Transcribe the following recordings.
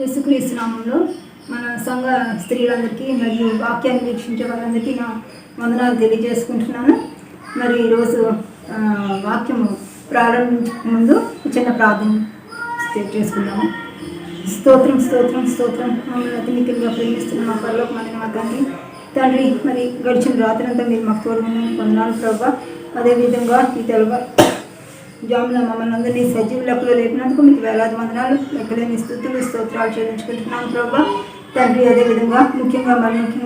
యేసుక్రీస్తు నామంలో మన సంఘ స్త్రీలందరికీ మరియు వాక్యాన్ని వీక్షించే వాళ్ళందరికీ నా వందనాలు తెలియజేసుకుంటున్నాను. మరి ఈరోజు వాక్యము ప్రారంభించక ముందు చిన్న ప్రార్థన చేసుకుందాము. స్తోత్రం స్తోత్రం స్తోత్రం. మమ్మల్ని అతినికలుగా ప్రేమిస్తున్న మా పరలోక మా తండ్రి, మరి గడిచిన రాత్రంతా మీరు మాకు తోడుగున్నాను వందనాలు ప్రభా. అదేవిధంగా ఈ తెలుగు జామున మమ్మల్ని అందరినీ సజీవ లెక్కలో లేపినందుకు మీకు వేలాది వందనాలు, లెక్కలేని స్థుతులు స్తోత్రాలు చెల్లించుకుంటున్నాను ప్రభా తండ్రి. అదేవిధంగా ముఖ్యంగా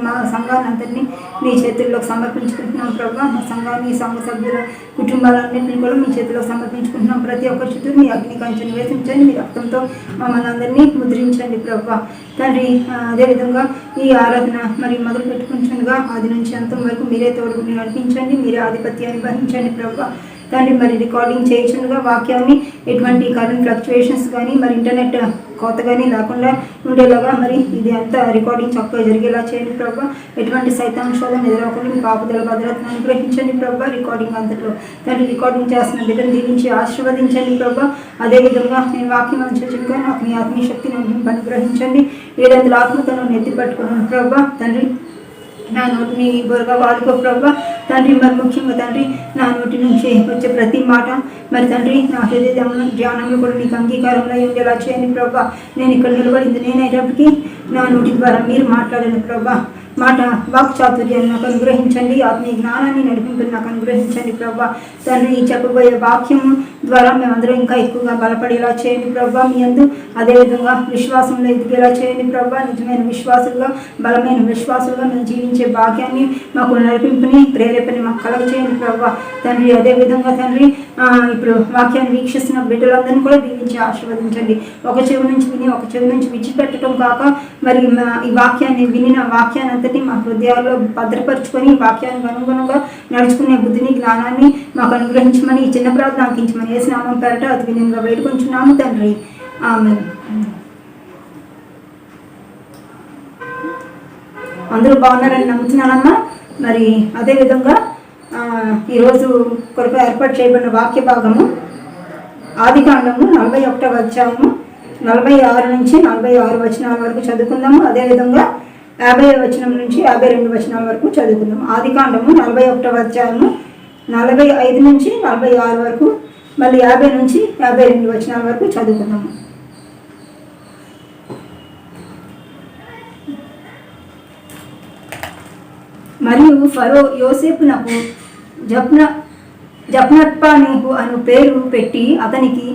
మా సంఘాన్ని అందరినీ మీ చేతుల్లోకి సమర్పించుకుంటున్నాం ప్రభా. మా సంఘాన్ని, సంఘ సభ్యుల కుటుంబాలన్నింటినీ కూడా మీ చేతుల్లోకి సమర్పించుకుంటున్నాం. ప్రతి ఒక్క చుట్టూ మీ అగ్ని కంచెను వేసించండి, మీ రక్తంతో మమ్మల్ని అందరినీ ముద్రించండి ప్రభా తండ్రి. అదేవిధంగా ఈ ఆరాధన మరి మొదలు పెట్టుకుంటుండగా ఆది నుంచి అంతం వరకు మీరే తోడుగుని నడిపించండి, మీరే ఆధిపత్యాన్ని వహించండి ప్రభా తండ్రి. మరి రికార్డింగ్ చేయించుగా వాక్యాన్ని ఎటువంటి కరెంట్ ఫ్లక్చువేషన్స్ కానీ మరి ఇంటర్నెట్ కోత కానీ లేకుండా ఉండేలాగా మరి ఇది అంతా రికార్డింగ్ చక్కగా జరిగేలా చేయండి ప్రభా. ఎటువంటి సైతాంశాలను ఎదురవకుండా మీకు ఆపుదల భద్రతను అనుగ్రహించండి ప్రభా. రికార్డింగ్ అంతట్లో తండ్రి రికార్డింగ్ చేస్తున్న బిడ్డను దీవించి ఆశీర్వదించండి ప్రభా. అదేవిధంగా నేను వాక్యం అనుసరించగా నాకు మీ ఆత్మీయ శక్తిని అనుగ్రహించండి. 700 ఆత్మతను ఎత్తి పట్టుకున్నాను ప్రభా తండ్రి. నా నోటిని బొరగా వాడుకో ప్రభా తండ్రి. మరి ముఖ్యంగా తండ్రి నా నోటి నుంచి వచ్చే ప్రతి మాట మరి తండ్రి నా హృదయ ధ్యానంలో కూడా నీకు అంగీకారంలో ఉండేలా చేయండి ప్రభా. నేను ఇక్కడ నిలబడింది నేనైనప్పటికీ నా నోటి ద్వారా మీరు మాట్లాడాను ప్రభా. మాట వాక్చాతుర్యాన్ని నాకు అనుగ్రహించండి, ఆత్మీయ జ్ఞానాన్ని నడిపింపుని నాకు అనుగ్రహించండి ప్రభా తండ్రి. చెప్పబోయే వాక్యము ద్వారా మేమందరం ఇంకా ఎక్కువగా బలపడేలా చేయండి ప్రభా మీ యందు. అదేవిధంగా విశ్వాసంలో ఎదిగేలా చేయండి ప్రభా. నిజమైన విశ్వాసులుగా, బలమైన విశ్వాసులుగా మేము జీవించే భాగ్యాన్ని, మాకు నడిపింపుని, ప్రేరేపణని మాకు కలగ చేయండి ప్రభా తండ్రి. అదేవిధంగా తండ్రి ఇప్పుడు వాక్యాన్ని వీక్షిస్తున్న బిడ్డలందరినీ కూడా దీవించి ఆశీర్వదించండి. ఒక చెవి నుంచి విని ఒక చెవి నుంచి విడిచిపెట్టడం కాక మరి ఈ వాక్యాన్ని వినిన వాక్యాన్ని అంతటి మా హృదయాల్లో భద్రపరుచుకొని వాక్యానికి అనుగుణంగా నడుచుకునే బుద్ధిని, జ్ఞానాన్ని మాకు అనుగ్రహించమని ఈ చిన్న ప్రార్థన అంకించమని యేసు నామం పేరట అతి వినయంగా వేడుకొంచున్నాము తండ్రి, ఆమేన్. అందరూ బాగున్నారని నమ్ముతున్నానమ్మా. మరి అదేవిధంగా ఈరోజు కొరకు ఏర్పాటు చేయబడిన వాక్య భాగము ఆదికాండము 41వ అధ్యాయము 46 నుంచి 46 వచనాల వరకు చదువుకుందాము. అదేవిధంగా 50వ వచనం నుంచి 52 వచనాల వరకు చదువుకుందాము. ఆదికాండము 41వ అధ్యాయము 45 నుంచి 46 వరకు, మళ్ళీ 50 నుంచి 52 వచనాల వరకు చదువుకుందాము. మరియు ఫరో యోసేపునకు జప్నత్పానేహు అను పేరు పెట్టి అతనికి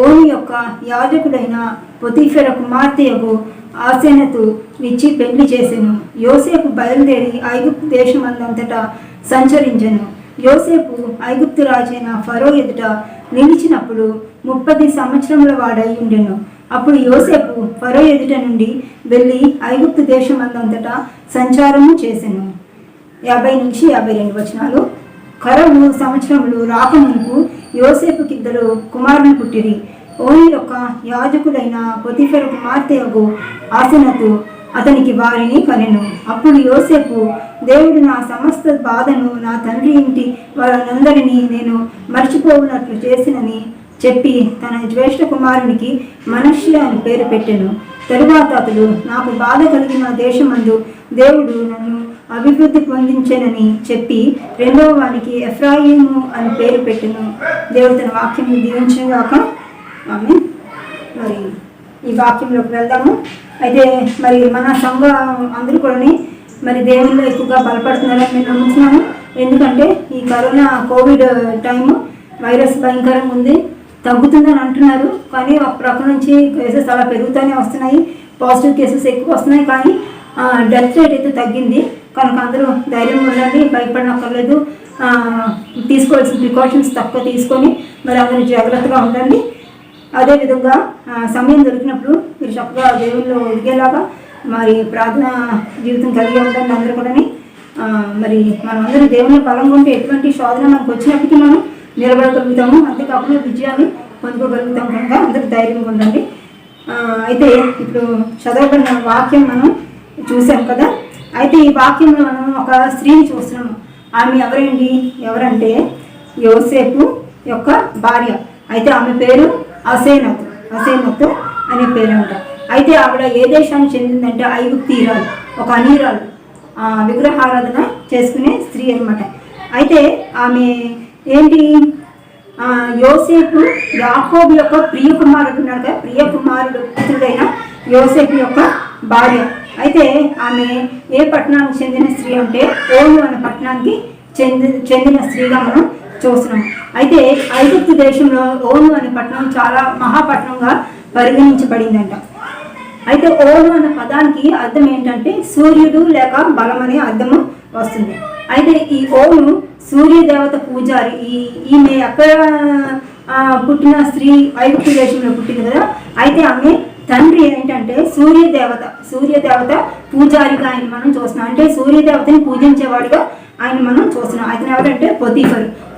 ఓని యొక్క యాజకుడైన పొతీఫెర కుమార్తెయగు ఆసెనతు ఇచ్చి పెళ్లి చేసెను. యోసేపు బయలుదేరి ఐగుప్తు దేశమందంతటా సంచరించెను. యోసేపు ఐగుప్తు రాజైన ఫరో ఎదుట నిలిచినప్పుడు 30 సంవత్సరముల వాడై ఉండెను. అప్పుడు యోసేపు ఫరో ఎదుట నుండి వెళ్ళి ఐగుప్తు దేశమందంతటా సంచారము చేసెను. 50 నుంచి 52 వచనాలు. కరవు సంవత్సరములు రాకముందు యోసేపుకి 2 కుమారులు పుట్టిరి. ఓని యొక్క యాజకుడైన పొతీఫెర కుమార్తెయగు ఆసెనతు అతనికి వారిని కనెను. అప్పుడు యోసేపు, దేవుడు నా సమస్త బాధను నా తండ్రి ఇంటి వారందరినీ నేను మర్చిపోవునట్లు చేసినని చెప్పి తన జ్యేష్ఠ కుమారునికి మనష్య అని పేరు పెట్టెను. తరువాత అతడు, నాకు బాధ కలిగిన దేశమందు దేవుడు నన్ను అభివృద్ధి పొందించెనని చెప్పి 2వ వానికి ఎఫ్రాయిము అని పేరు పెట్టెను. దేవుడు తన వాక్యం దీవించుగాక, ఆమేన్. మరి ఈ వాక్యంలోకి వెళ్దాము. అయితే మరి మన సంఘ అందరూ కూడా మరి దేవుళ్ళు ఎక్కువగా బలపడుతున్నారని నేను నమ్ముతున్నాను. ఎందుకంటే ఈ కరోనా కోవిడ్ టైము వైరస్ భయంకరంగా ఉంది, తగ్గుతుందని అంటున్నారు. కానీ ఒక ప్రక్క నుంచి కేసెస్ అలా పెరుగుతూనే వస్తున్నాయి, పాజిటివ్ కేసెస్ ఎక్కువ వస్తున్నాయి. కానీ డెత్ రేట్ అయితే తగ్గింది. కనుక అందరూ ధైర్యంగా ఉండండి, భయపడనక్కర్లేదు. తీసుకోవాల్సిన ప్రికాషన్స్ తక్కువ తీసుకొని మరి అందరూ జాగ్రత్తగా ఉండండి. అదేవిధంగా సమయం దొరికినప్పుడు మీరు చక్కగా దేవుళ్ళు ఎదిగేలాగా మరి ప్రార్థన జీవితం కలిగి ఉండండి అందరూ కూడా. మరి మనం అందరూ దేవుని బలంగా ఉంటే ఎటువంటి శోధన మనకు వచ్చినప్పటికీ మనం నిలబడగలుగుతాము, అంతేకాకుండా విజయాన్ని పొందుకోగలుగుతాం. కనుక అందరూ ధైర్యంగా ఉండండి. అయితే ఇప్పుడు చదవబడిన వాక్యం మనం చూసాం కదా. అయితే ఈ వాక్యంలో మనం ఒక స్త్రీని చూస్తున్నాము. ఆమె ఎవరంటే యోసేపు యొక్క భార్య. అయితే ఆమె పేరు అసేనతు అనే పేరు అంట. అయితే ఆవిడ ఏ దేశానికి చెందిందంటే ఐగుప్తీయురాలు, ఒక అనీరాలు, విగ్రహారాధన చేసుకునే స్త్రీ అనమాట. అయితే ఆమె ఏంటి, యోసేపు యాకోబు యొక్క ప్రియకుమారుడు ఉన్నాడు కదా, ప్రియకుమారుడు పుత్రుడైన యోసేపు యొక్క భార్య. అయితే ఆమె ఏ పట్టణానికి చెందిన స్త్రీ అంటే ఓను అనే పట్టణానికి చెందిన స్త్రీగా మనం చూస్తున్నాం. అయితే ఐగుప్తు దేశంలో ఓను అనే పట్టణం చాలా మహాపట్నంగా పరిగణించబడిందంట. అయితే ఓను అనే పదానికి అర్థం ఏంటంటే సూర్యుడు లేక బలం అనే అర్థము వస్తుంది. అయితే ఈ ఓను సూర్యదేవత పూజారి. ఈమె ఎక్కడ పుట్టిన స్త్రీ ఐగుప్తు దేశంలో పుట్టింది కదా. అయితే ఆమె తండ్రి ఏంటంటే సూర్యదేవత పూజారిగా ఆయన మనం చూస్తున్నాం. అంటే సూర్యదేవతని పూజించేవాడిగా ఆయన మనం చూస్తున్నాం. అతను ఎవరంటే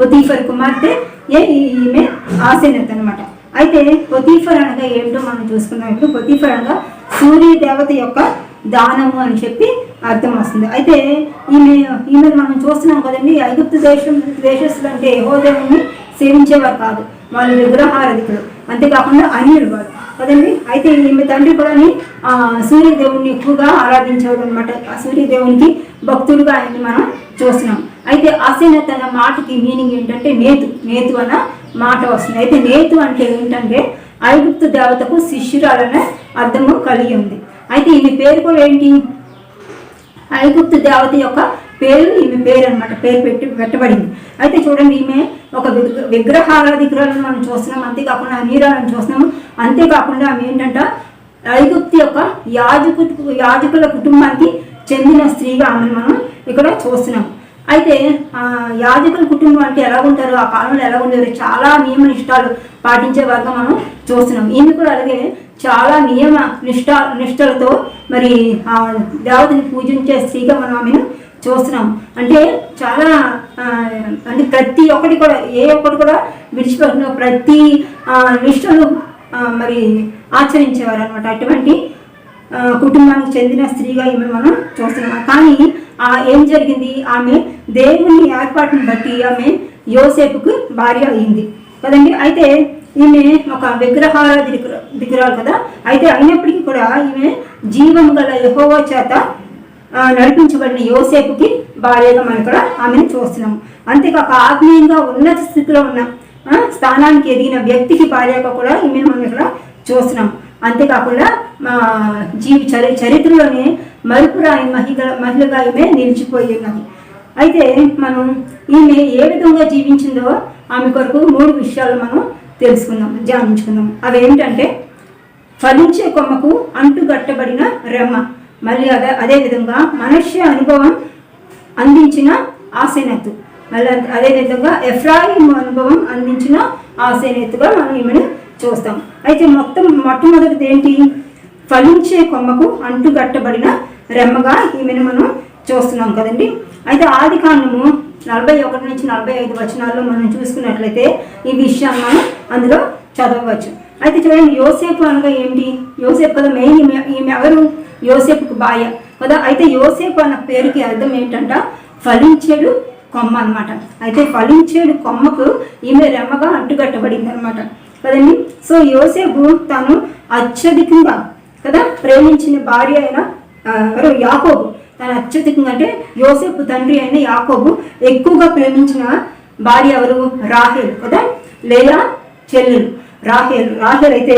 పొతీఫర్ కుమార్తె ఈమె ఆసెనత్ అనమాట. అయితే పొతీఫర్ అనగా ఏమిటో మనం చూసుకుందాం. ఇప్పుడు పొతీఫర్ అనగా సూర్యదేవత యొక్క దానము అని చెప్పి అర్థం వస్తుంది. అయితే ఈమె మనం చూస్తున్నాం కదండి. ఐగుప్తు దేశస్తులు అంటే యెహోవాను సేవించేవారు కాదు, వాళ్ళు విగ్రహారాధికులు, అంతేకాకుండా అన్యులు వారు కదండి. అయితే ఈమె తండ్రి కూడా సూర్యదేవుని ఎక్కువగా ఆరాధించేవాడు అనమాట. ఆ సూర్యదేవునికి భక్తుడుగా ఆయన్ని మనం చూస్తున్నాం. అయితే ఆసెనత్ అన్న మాటకి మీనింగ్ ఏంటంటే నేతు అన్న మాట వస్తుంది. అయితే నేతు అంటే ఏంటంటే ఐగుప్తు దేవతకు శిష్యురాలనే అర్థము కలిగి ఉంది. అయితే ఈమె పేరు కూడా ఏంటి, ఐగుప్తు దేవత యొక్క పేరు ఈమె పేరు అనమాట, పేరు పెట్టబడింది. అయితే చూడండి, ఈమె ఒక విగ్రహారాధికురాలను మనం చూస్తున్నాం, అంతేకాకుండా అనీరాలను చూస్తున్నాము. అంతేకాకుండా ఆమె ఏంటంట ఐగుప్తు యొక్క యాజకుల కుటుంబానికి చెందిన స్త్రీగా ఆమెను మనం ఇక్కడ చూస్తున్నాం. అయితే యాజకుల కుటుంబం అంటే ఎలా ఉంటారు, ఆ కాలంలో ఎలా ఉండేవారు, చాలా నియమ నిష్ఠాలు పాటించే వర్గం మనం చూస్తున్నాం. ఈమె కూడా అలాగే చాలా నిష్టలతో మరి దేవతని పూజించే స్త్రీగా మనం ఆమెను చూస్తున్నాం. అంటే చాలా అంటే ప్రతి ఒక్కటి కూడా విడిచిపెట్టిన ప్రతి నిష్టలు మరి ఆచరించేవారు అనమాట. అటువంటి కుటుంబానికి చెందిన స్త్రీగా ఈమె మనం చూస్తున్నాం. కానీ ఏం జరిగింది, ఆమె దేవుని ఏర్పాటును బట్టి ఆమె యోసేపుకు భార్య అయింది కదండి. అయితే ఈమె ఒక విగ్రహారాధికురాలు కదా. అయితే అయినప్పటికీ కూడా ఈమె జీవం గల యెహోవా చేత నడిపించబడిన యోసేపుకి భార్యగా మనం ఇక్కడ ఆమెను చూస్తున్నాం. అంతేకాక ఆత్మీయంగా ఉన్నత స్థితిలో ఉన్న స్థానానికి ఎదిగిన వ్యక్తికి భార్యగా కూడా ఈమెను మనం ఇక్కడ చూస్తున్నాం. అంతేకాకుండా చరిత్రలోనే మరుపురాని మహిళగా ఈమె నిలిచిపోయి ఉన్నది. అయితే మనం ఈమె ఏ విధంగా జీవించిందో ఆమె కొరకు 3 విషయాలు మనం ధ్యానించుకుందాం. అవి ఏమిటంటే ఫలించే కొమ్మకు అంటుగట్టబడిన రెమ్మ, మళ్ళీ అదేవిధంగా మనష్య అనుభవం అందించిన ఆసెనత్, మళ్ళీ అదేవిధంగా ఎఫ్రాయిము అనుభవం అందించిన ఆసెనత్తుగా మనం ఈమెను చూస్తాం. అయితే మొట్టమొదటిది ఏంటి, ఫలించే కొమ్మకు అంటుగట్టబడిన రెమ్మగా ఈమెను మనం చూస్తున్నాం కదండి. అయితే ఆదికాండము 41 నుంచి 45 వచనాల్లో మనం చూసుకున్నట్లయితే ఈ విషయాన్ని మనం అందులో చదవవచ్చు. అయితే చూడండి, యోసేపు అనగా ఏమిటి, యోసేపు కదా మెయిన్, ఈమె ఎవరు, యోసేపుకు భార్య కదా. అయితే యోసేపు అన్న పేరుకి అర్థం ఏంటంట ఫలించేడు కొమ్మ అనమాట. అయితే ఫలించేడు కొమ్మకు ఈమె రెమ్మగా అంటుగట్టబడింది అనమాట కదండి. సో యోసేపు తాను అత్యధికంగా కదా ప్రేమించిన భార్య అయిన యాకోబు, తను అత్యధికంగా అంటే యోసేపు తండ్రి అయిన యాకోబు ఎక్కువగా ప్రేమించిన భార్య ఎవరు, రాహేల్ కదా, లేయా చెల్లెలు రాహేల్ అయితే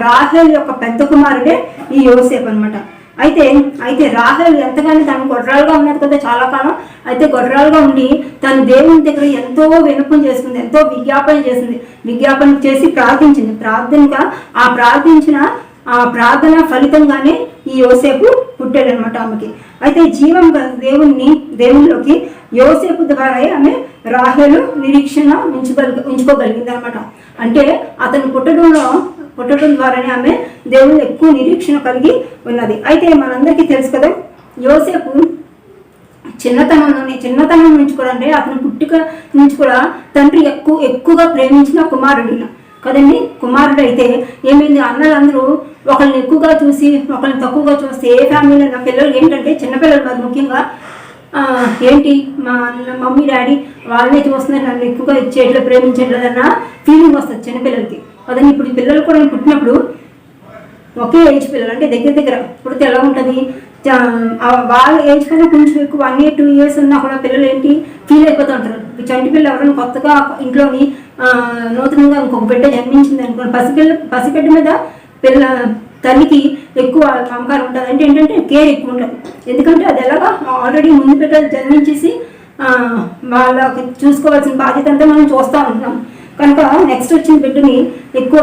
రాహేల్ యొక్క పెద్ద కుమారుడే ఈ యోసేపు అనమాట. అయితే రాహేల్ ఎంతగానో తను గొర్రాలుగా ఉన్నది కదా చాలా కాలం. అయితే గొర్రాలుగా ఉండి తను దేవుని దగ్గర ఎంతో విన్నపం చేసుకుంది, ఎంతో విజ్ఞాపన చేసి ప్రార్థించింది. ఆ ప్రార్థన ఫలితంగానే ఈ యోసేపు పుట్టాడనమాట ఆమెకి. అయితే జీవం దేవునిలోకి యోసేపు ద్వారా ఆమె రాహేలు నిరీక్షణ ఉంచుకోగలిగింది అనమాట. అంటే అతను పుట్టడం ద్వారానే ఆమె దేవుని ఎక్కువ నిరీక్షణ కలిగి ఉన్నది. అయితే మనందరికీ తెలుసు కదా, యోసేపు చిన్నతనం నుంచి కూడా, అంటే అతను పుట్టుక నుంచి కూడా తండ్రి ఎక్కువగా ప్రేమించిన కుమారుడు కదండి. కుమారుడు అయితే ఏమైంది, అన్నలందరూ ఒకరిని ఎక్కువగా చూసి ఒకరిని తక్కువగా చూస్తే ఏ ఫ్యామిలీలో నా పిల్లలు ఏంటంటే చిన్నపిల్లలు మరి ముఖ్యంగా ఏంటి మా మమ్మీ డాడీ వాళ్ళనే చూస్తున్నారు, నన్ను ఎక్కువగా ఇచ్చేట్లు ప్రేమించట్లేదన్న ఫీలింగ్ వస్తుంది చిన్నపిల్లలకి కదండి. ఇప్పుడు పిల్లలు కూడా పుట్టినప్పుడు ఒకే ఏజ్ పిల్లలు అంటే దగ్గర దగ్గర పుడితే ఎలా ఉంటుంది, వాళ్ళ ఏజ్ కన్నా కొంచెం ఎక్కువ 1 year 2 years ఉన్నా కూడా పిల్లలు ఏంటి ఫీల్ అయిపోతూ ఉంటారు. చంటి పిల్లలు ఎవరైనా కొత్తగా ఇంట్లోని నూతనంగా ఇంకొక బిడ్డ జన్మించింది అనుకోండి, పసిబిడ్డ మీద తల్లికి ఎక్కువ మమకారం ఉంటుంది. అంటే ఏంటంటే కేర్ ఎక్కువ ఉంటుంది. ఎందుకంటే అది ఎలాగా ఆల్రెడీ ముందు బిడ్డలు జన్మించేసి వాళ్ళకి చూసుకోవాల్సిన బాధ్యత అంతా మనం చూస్తూ ఉంటున్నాం. కనుక నెక్స్ట్ వచ్చిన బిడ్డని ఎక్కువ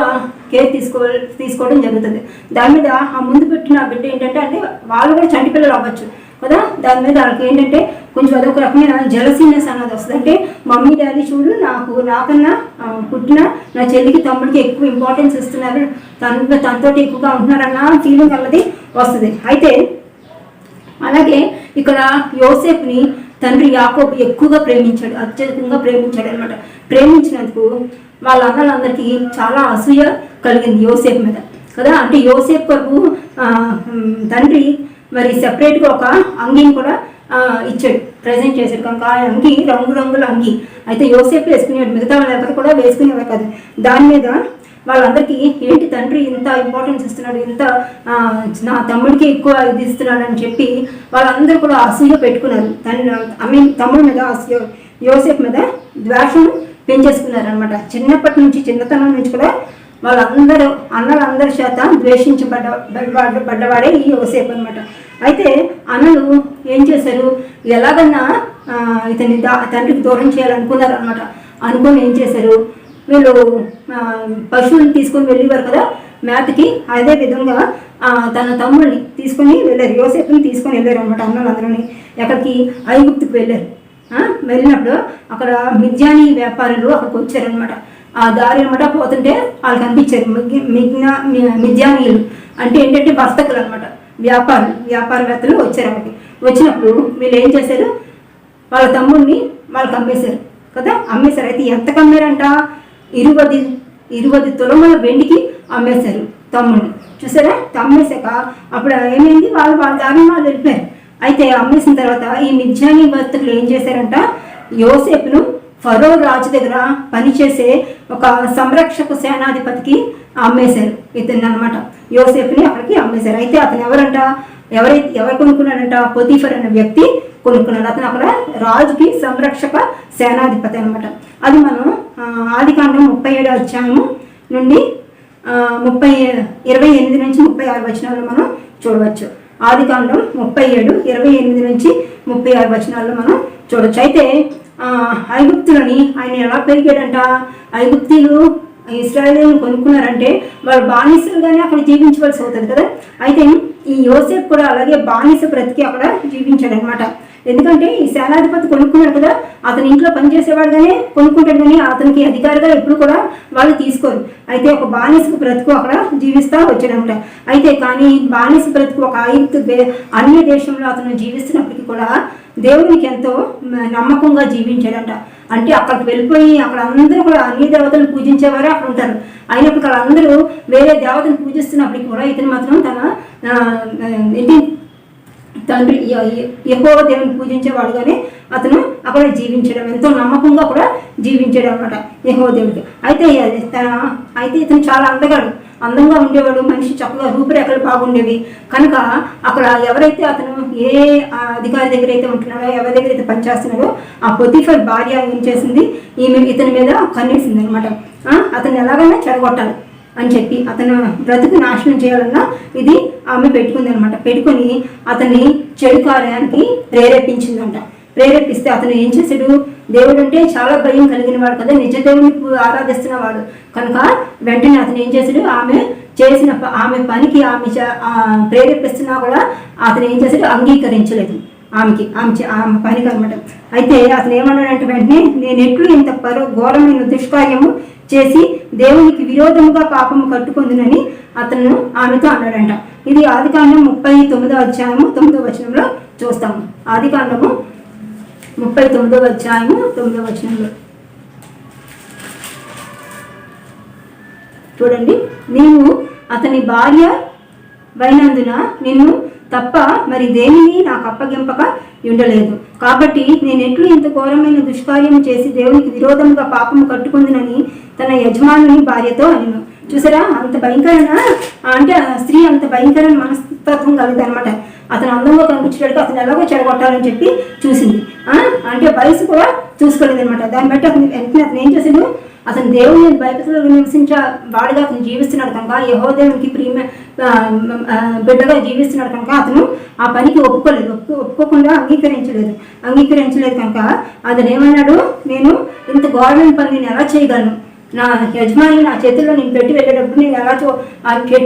కేర్ తీసుకోవడం జరుగుతుంది. దాని మీద ఆ ముందు పెట్టిన బిడ్డ ఏంటంటే అంటే వాళ్ళు కూడా చంటి పిల్లలు అవ్వచ్చు కదా, దాని మీద వాళ్ళకి ఏంటంటే కొంచెం అదొక రకమైన జెలసీనెస్ అన్నది వస్తుంది. అంటే మమ్మీ డాడీ చూడు నాకన్నా పుట్టిన నా చెల్లికి తమ్ముడికి ఎక్కువ ఇంపార్టెన్స్ ఇస్తున్నారు, తనతో ఎక్కువగా ఉంటున్నారన్న ఫీలింగ్ అన్నది వస్తుంది. అయితే అలాగే ఇక్కడ యోసేపుని తండ్రి యాకోబు ఎక్కువగా ప్రేమించాడు, అత్యధికంగా ప్రేమించాడు అనమాట. ప్రేమించినందుకు వాళ్ళ అన్నలందరికీ చాలా అసూయ కలిగింది యోసేపు మీద కదా. అంటే యోసేపు కొరకు తండ్రి మరి సెపరేట్గా ఒక అంగీని కూడా ఇచ్చాడు, ప్రజెంట్ చేశాడు. కనుక ఆ అంగీ రంగురంగుల అంగీ అయితే యోసేపు వేసుకునేవాడు, మిగతా వాళ్ళు ఎవరు కూడా వేసుకునేవారు కాదు. దాని మీద వాళ్ళందరికీ ఏంటి తండ్రి ఇంత ఇంపార్టెన్స్ ఇస్తున్నాడు, ఇంత నా తమ్ముడికి ఎక్కువ ఇది ఇస్తున్నాడు అని చెప్పి వాళ్ళందరూ కూడా అసూయ పెట్టుకున్నారు. తమ్ముడి మీద అసూయ, యోసేపు మీద ద్వేషం పెంచేసుకున్నారు అనమాట. చిన్నప్పటి నుంచి చిన్నతనం నుంచి కూడా వాళ్ళందరూ అన్నలందరి చేత ద్వేషించబడ్డవాడే ఈ యోసేపు అనమాట. అయితే అన్నలు ఏం చేశారు, ఎలాగన్నా ఇతన్ని తండ్రికి దూరం చేయాలనుకున్నారు అనమాట. అనుకొని ఏం చేశారు, వీళ్ళు పశువులను తీసుకొని వెళ్ళేవారు కదా మేతకి, అదే విధంగా తన తమ్ముడిని తీసుకొని వెళ్ళారు, యోసేపుని తీసుకొని వెళ్ళారు అనమాట. అన్నలందరినీ ఎక్కడికి, ఐగుప్తుకు వెళ్ళారు. వెళ్ళినప్పుడు అక్కడ మిద్యానీ వ్యాపారులు అక్కడికి వచ్చారనమాట. ఆ దారి అనమాట పోతుంటే వాళ్ళు కనిపించారు మిద్యానీయులు. అంటే ఏంటంటే వర్తకులు అనమాట, వ్యాపారవేత్తలు వచ్చారు అక్కడికి. వచ్చినప్పుడు వీళ్ళు ఏం చేశారు, వాళ్ళ తమ్ముడిని వాళ్ళకి అమ్మేశారు కదా. అమ్మేశారు. అయితే ఎంత కమ్మారంట, 20 తులముల వెండికి అమ్మేశారు తమ్ముడిని. చూసారా, అమ్మేశాక అప్పుడు ఏమైంది, వాళ్ళ దారిని వాళ్ళు వెళ్ళిపోయారు. అయితే అమ్మేసిన తర్వాత ఈ మిద్యానీ వర్తకులు ఏం చేశారంట, యోసేపును ఫరో రాజు దగ్గర పనిచేసే ఒక సంరక్షక సేనాధిపతికి అమ్మేశారు ఇతన్ని అనమాట. యోసేపుని అక్కడికి అమ్మేశారు. అయితే అతను ఎవరు కొనుక్కున్నాడంట, పొతీఫర్ అనే వ్యక్తి కొనుక్కున్నాడు. అతను అక్కడ రాజుకి సంరక్షక సేనాధిపతి అనమాట. అది మనం ఆదికాండం 37వ అధ్యాయము నుండి 28 నుంచి 36 వచనాల్లో మనం చూడవచ్చు. ఆదికాండం 37, 28 నుంచి 36 వచనాల్లో మనం చూడవచ్చు. అయితే ఐగుప్తులని ఆయన ఎలా పెరిగాడంట, ఐగుప్తీలు ఇశ్రాయేలీయులను కొనుక్కున్నారంటే వాళ్ళు బానిసలుగానే అక్కడ జీవించవలసి అవుతుంది కదా. అయితే ఈ యోసేపు కూడా అలాగే బానిస బ్రతికి అక్కడ జీవించాడు అనమాట. ఎందుకంటే ఈ సేనాధిపతి కొనుక్కున్నాడు కదా, అతని ఇంట్లో పనిచేసేవాడుగానే కొనుక్కుంటాడు, కానీ అతనికి అధికారిగా ఎప్పుడు కూడా వాళ్ళు తీసుకోరు. అయితే ఒక బానిసకు బ్రతుకు అక్కడ జీవిస్తూ వచ్చాడనమాట. అయితే కానీ బానిస బ్రతుకు ఒక అన్య దేశంలో అతను జీవిస్తున్నప్పటికీ కూడా దేవునికి ఎంతో నమ్మకంగా జీవించాడంట. అంటే అక్కడికి వెళ్ళిపోయి అక్కడ అందరూ కూడా అన్ని దేవతలు పూజించేవారే అక్కడ ఉంటారు. అయినప్పుడు వాళ్ళందరూ వేరే దేవతను పూజిస్తున్నప్పటికీ కూడా ఇతను మాత్రం తన తండ్రి యెహోవా దేవుని పూజించేవాడుగానే అతను అక్కడ జీవించడం, ఎంతో నమ్మకంగా కూడా జీవించాడు అనమాట యెహోవా దేవుడికి. అయితే ఇతను చాలా అందంగా ఉండేవాడు, మనిషి చక్కగా రూపురేఖలు బాగుండేవి. కనుక అక్కడ ఎవరైతే అతను ఏ అధికారి దగ్గర అయితే ఉంటున్నాడో, ఎవరి దగ్గర అయితే పనిచేస్తున్నాడో, ఆ పొతీఫర్ భార్య ఏం చేసింది, ఇతని మీద కన్నేసింది అనమాట. అతను ఎలాగైనా చెడగొట్టాలి అని చెప్పి అతను బ్రతుకు నాశనం చేయాలన్నా ఇది ఆమె పెట్టుకుంది అనమాట. పెట్టుకొని అతన్ని చెడు కార్యానికి ప్రేరేపించిందంట. ప్రేరేపిస్తే అతను ఏం చేశాడు, దేవుడు అంటే చాలా భయం కలిగిన వాడు కదా, నిజ దేవుని ఆరాధిస్తున్నవాడు కనుక వెంటనే అతను ఏం చేశాడు, ఆమె పనికి ఆమె ప్రేరేపిస్తున్నా కూడా అతను ఏం చేశాడు, అంగీకరించలేదు ఆమె పనికి అనమాట. అయితే అతను ఏమన్నాడంటే వెంటనే, నేను ఎట్లు ఇంత ఘోరమైన దుష్కార్యము చేసి దేవునికి విరోధముగా పాపము కట్టుకుందునని అతను ఆమెతో అన్నాడంట. ఇది ఆదికాండం 39వ అధ్యాయము 9వ వచనంలో చూస్తాము. ఆదికాండము 39వ అధ్యాయము 9వ వచనంలో చూడండి, నీవు అతని భార్య వైనందున నిన్ను తప్ప మరి దేనిని నాకు అప్పగింపక ఉండలేదు. కాబట్టి నేను ఎట్లు ఇంత ఘోరమైన దుష్కార్యం చేసి దేవునికి విరోధంగా పాపము కట్టుకుందునని తన యజమానుని భార్యతో అనెను. చూసారా, అంత భయంకరమైన అంటే ఆ స్త్రీ అంత భయంకరమైన మనస్తత్వం కలిగింది అనమాట. అతను అందంగా కనిపించేటట్టు అతను ఎలాగో చెడగొట్టాలని చెప్పి చూసింది. అంటే వయసు కూడా చూసుకోలేదు అనమాట. దాన్ని బట్టి అతను ఏం చేసిండు, అతను దేవుని భయభక్తులు నివసించే వాడిగా అతను జీవిస్తున్నాడు కనుక, యెహోవా దేవునికి బిడ్డగా జీవిస్తున్నాడు కనుక అతను ఆ పనికి ఒప్పుకోకుండా అంగీకరించలేదు కనుక అతను ఏమన్నాడు, నేను ఇంత ఘోరమైన పని నేను ఎలా చేయగలను, నా యజమాని నా చేతుల్లో నేను పెట్టి వెళ్ళేటప్పుడు నేను ఎలా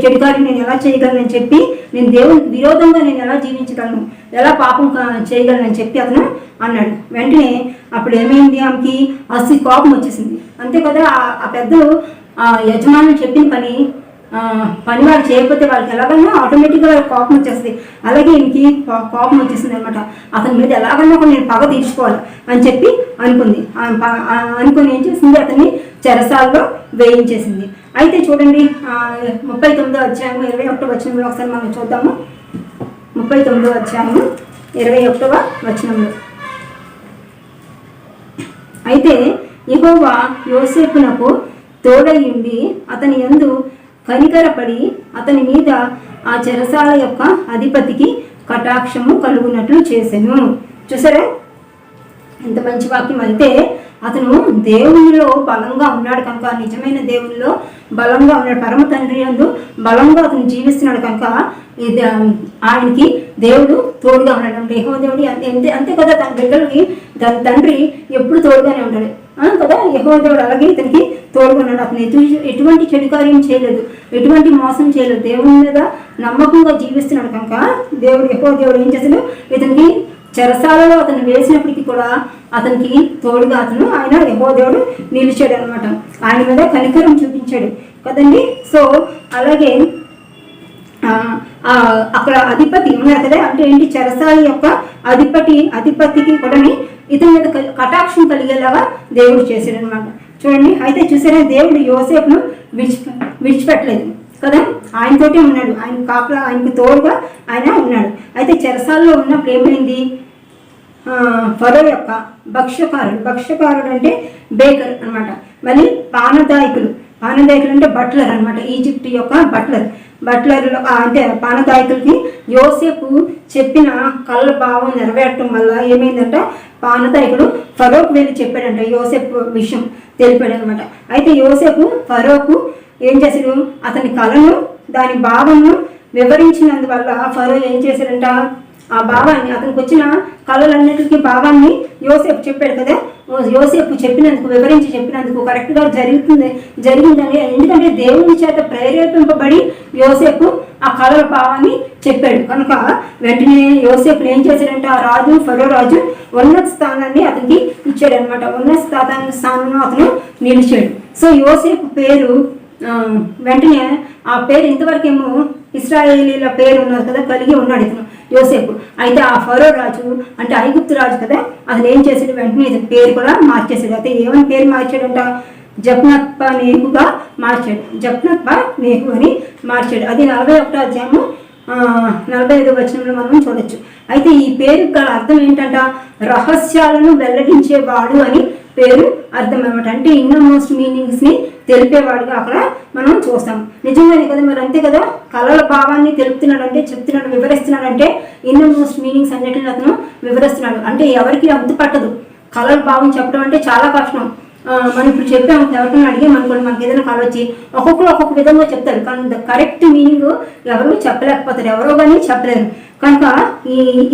చెడుకారి నేను ఎలా చేయగలను అని చెప్పి, నేను దేవునికి విరోధంగా నేను ఎలా జీవించగలను, ఎలా పాపం చేయగలను అని చెప్పి అతను అన్నాడు. వెంటనే అప్పుడు ఏమైంది, ఆమెకి అసలు కోపం వచ్చేసింది. అంతే కదా, ఆ పెద్దలు ఆ యజమాని చెప్పిన పని వాళ్ళు చేయకపోతే వాళ్ళకి ఎలాగన్నా ఆటోమేటిక్గా కోపం వచ్చేస్తుంది. అలాగే ఇంటికి కోపం వచ్చేసింది అనమాట. అతని మీద ఎలాగన్నా కూడా నేను పగ తీర్చుకోవాలి అని చెప్పి అనుకుని ఏం చేసింది, అతన్ని చెరసాల్లో వేయించేసింది. అయితే చూడండి 39వ అధ్యాయం 21వ వచనంలో ఒకసారి మనం చూద్దాము. 39వ అధ్యాయం 21వ వచనంలో, అయితే యెహోవా యోసేపునకు తోడయుండి అతని యందు కనికరపడి అతని మీద ఆ చెరసాల యొక్క అధిపతికి కటాక్షము కలుగునట్లు చేసెను. చూసారా ఎంత మంచి వాక్యం. అయితే అతను దేవునిలో బలంగా ఉన్నాడు కనుక, నిజమైన దేవునిలో బలంగా ఉన్నాడు, పరమ తండ్రి యందు బలంగా అతను జీవిస్తున్నాడు కనుక ఆయనకి దేవుడు తోడుగా ఉన్నాడు. అంటే యెహోవా దేవుడు అంతే కదా, తన బిడ్డలకి తన తండ్రి ఎప్పుడు తోడుగానే ఉంటాడు కదా. యెహోవా దేవుడు అలాగే ఇతనికి తోడుగా ఉన్నాడు. అతను ఎటువంటి చెడు కార్యం చేయలేదు, ఎటువంటి మోసం చేయలేదు, దేవుని మీద నమ్మకంగా జీవిస్తున్నాడు కనుక యెహోవా దేవుడు ఏం చేశాడు, ఇతనికి చెరసాలలో అతను వేసినప్పటికీ కూడా అతనికి తోడుగా ఆయన యెహోవా దేవుడు నిలిచాడు అనమాట. ఆయన మీద కనికరం చూపించాడు కదండి. సో అలాగే అక్కడ అధిపతి ఉన్నారు కదా, అంటే ఏంటి, చెరసాల యొక్క అధిపతికి కూడా ఇతని మీద కటాక్షం కలిగేలాగా దేవుడు చేశాడు అనమాట. చూడండి, అయితే చూసారా, దేవుడు యోసేపును విడిచిపెట్టలేదు కదా, ఆయనతోటే ఉన్నాడు, ఆయనకు తోడుగా ఆయన ఉన్నాడు. అయితే చెరసాల్లో ఉన్నప్పుడు ఏమైంది, ఫరో యొక్క భక్ష్యకారుడు అంటే బేకర్ అనమాట. మళ్ళీ పానదాయకులు అంటే బట్లర్ అనమాట. ఈజిప్ట్ యొక్క బట్లర్లో అంటే పానదాయకులకి యోసేపు చెప్పిన కళ్ళ భావం నెరవేరటం వల్ల ఏమైందంట, పానదాయకుడు ఫరోకు వెళ్ళి చెప్పాడంట, యోసేపు విషయం తెలిపాడు అనమాట. అయితే యోసేపు ఫరోకు ఏం చేశాడు, అతని కళను దాని భావము వివరించినందువల్ల ఫరో ఏం చేశాడంట, ఆ భావాన్ని, అతనికి వచ్చిన కళలన్నిటికీ భావాన్ని యోసేపు చెప్పాడు కదా. యోసేపు వివరించి చెప్పినందుకు కరెక్ట్గా జరిగిందని, ఎందుకంటే దేవుని చేత ప్రేరేపింపబడి యోసేపు ఆ కళల భావాన్ని చెప్పాడు కనుక వెంటనే యోసేపు ఏం చేశాడంటే, ఆ ఫరో రాజు ఉన్నత స్థానాన్ని అతనికి ఇచ్చాడు అనమాట. ఉన్నత స్థానంలో అతను నిలిచాడు. సో యోసేపు పేరు వెంటనే ఆ పేరు ఇంతవరకేమో ఇశ్రాయేలీల పేరు ఉన్నది కదా, కలిగి ఉన్నాడు ఇతను యోసేపు. అయితే ఆ ఫరో రాజు అంటే ఐగుప్తు రాజు కదా, అతను ఏం చేశాడు, వెంటనే ఇతని పేరు కూడా మార్చేశాడు. అయితే ఏమని పేరు మార్చాడంట, జప్నత్ప నేహుగా మార్చాడు. జప్నత్ప నేహు అని మార్చాడు. అది 41వ అధ్యాయము 45వ వచనంలో మనం చూడొచ్చు. అయితే ఈ పేరు గల అర్థం ఏంటంట, రహస్యాలను వెల్లడించేవాడు అని పేరు అర్థం అనమాట. అంటే ఇన్నర్మోస్ట్ మీనింగ్స్ని తెలిపేవాడుగా అక్కడ మనం చూస్తాం. నిజంగానే కదా, మరి అంతే కదా, కళల భావాన్ని తెలుపుతున్నాడంటే, చెప్తున్నాడు, వివరిస్తున్నాడంటే ఇన్నర్మోస్ట్ మీనింగ్స్ అన్నిటిని అతను వివరిస్తున్నాడు. అంటే ఎవరికి అంతు పట్టదు కళల భావం చెప్పడం అంటే, చాలా కష్టం. మనం ఇప్పుడు చెప్పాము, ఎవరికైనా అడిగామనుకోండి, మనకి ఏదైనా కళ వచ్చి ఒక్కొక్కరు ఒక్కొక్క విధంగా చెప్తారు, కానీ కరెక్ట్ మీనింగ్ ఎవరు చెప్పలేకపోతారు, ఎవరో కానీ చెప్పలేరు. కనుక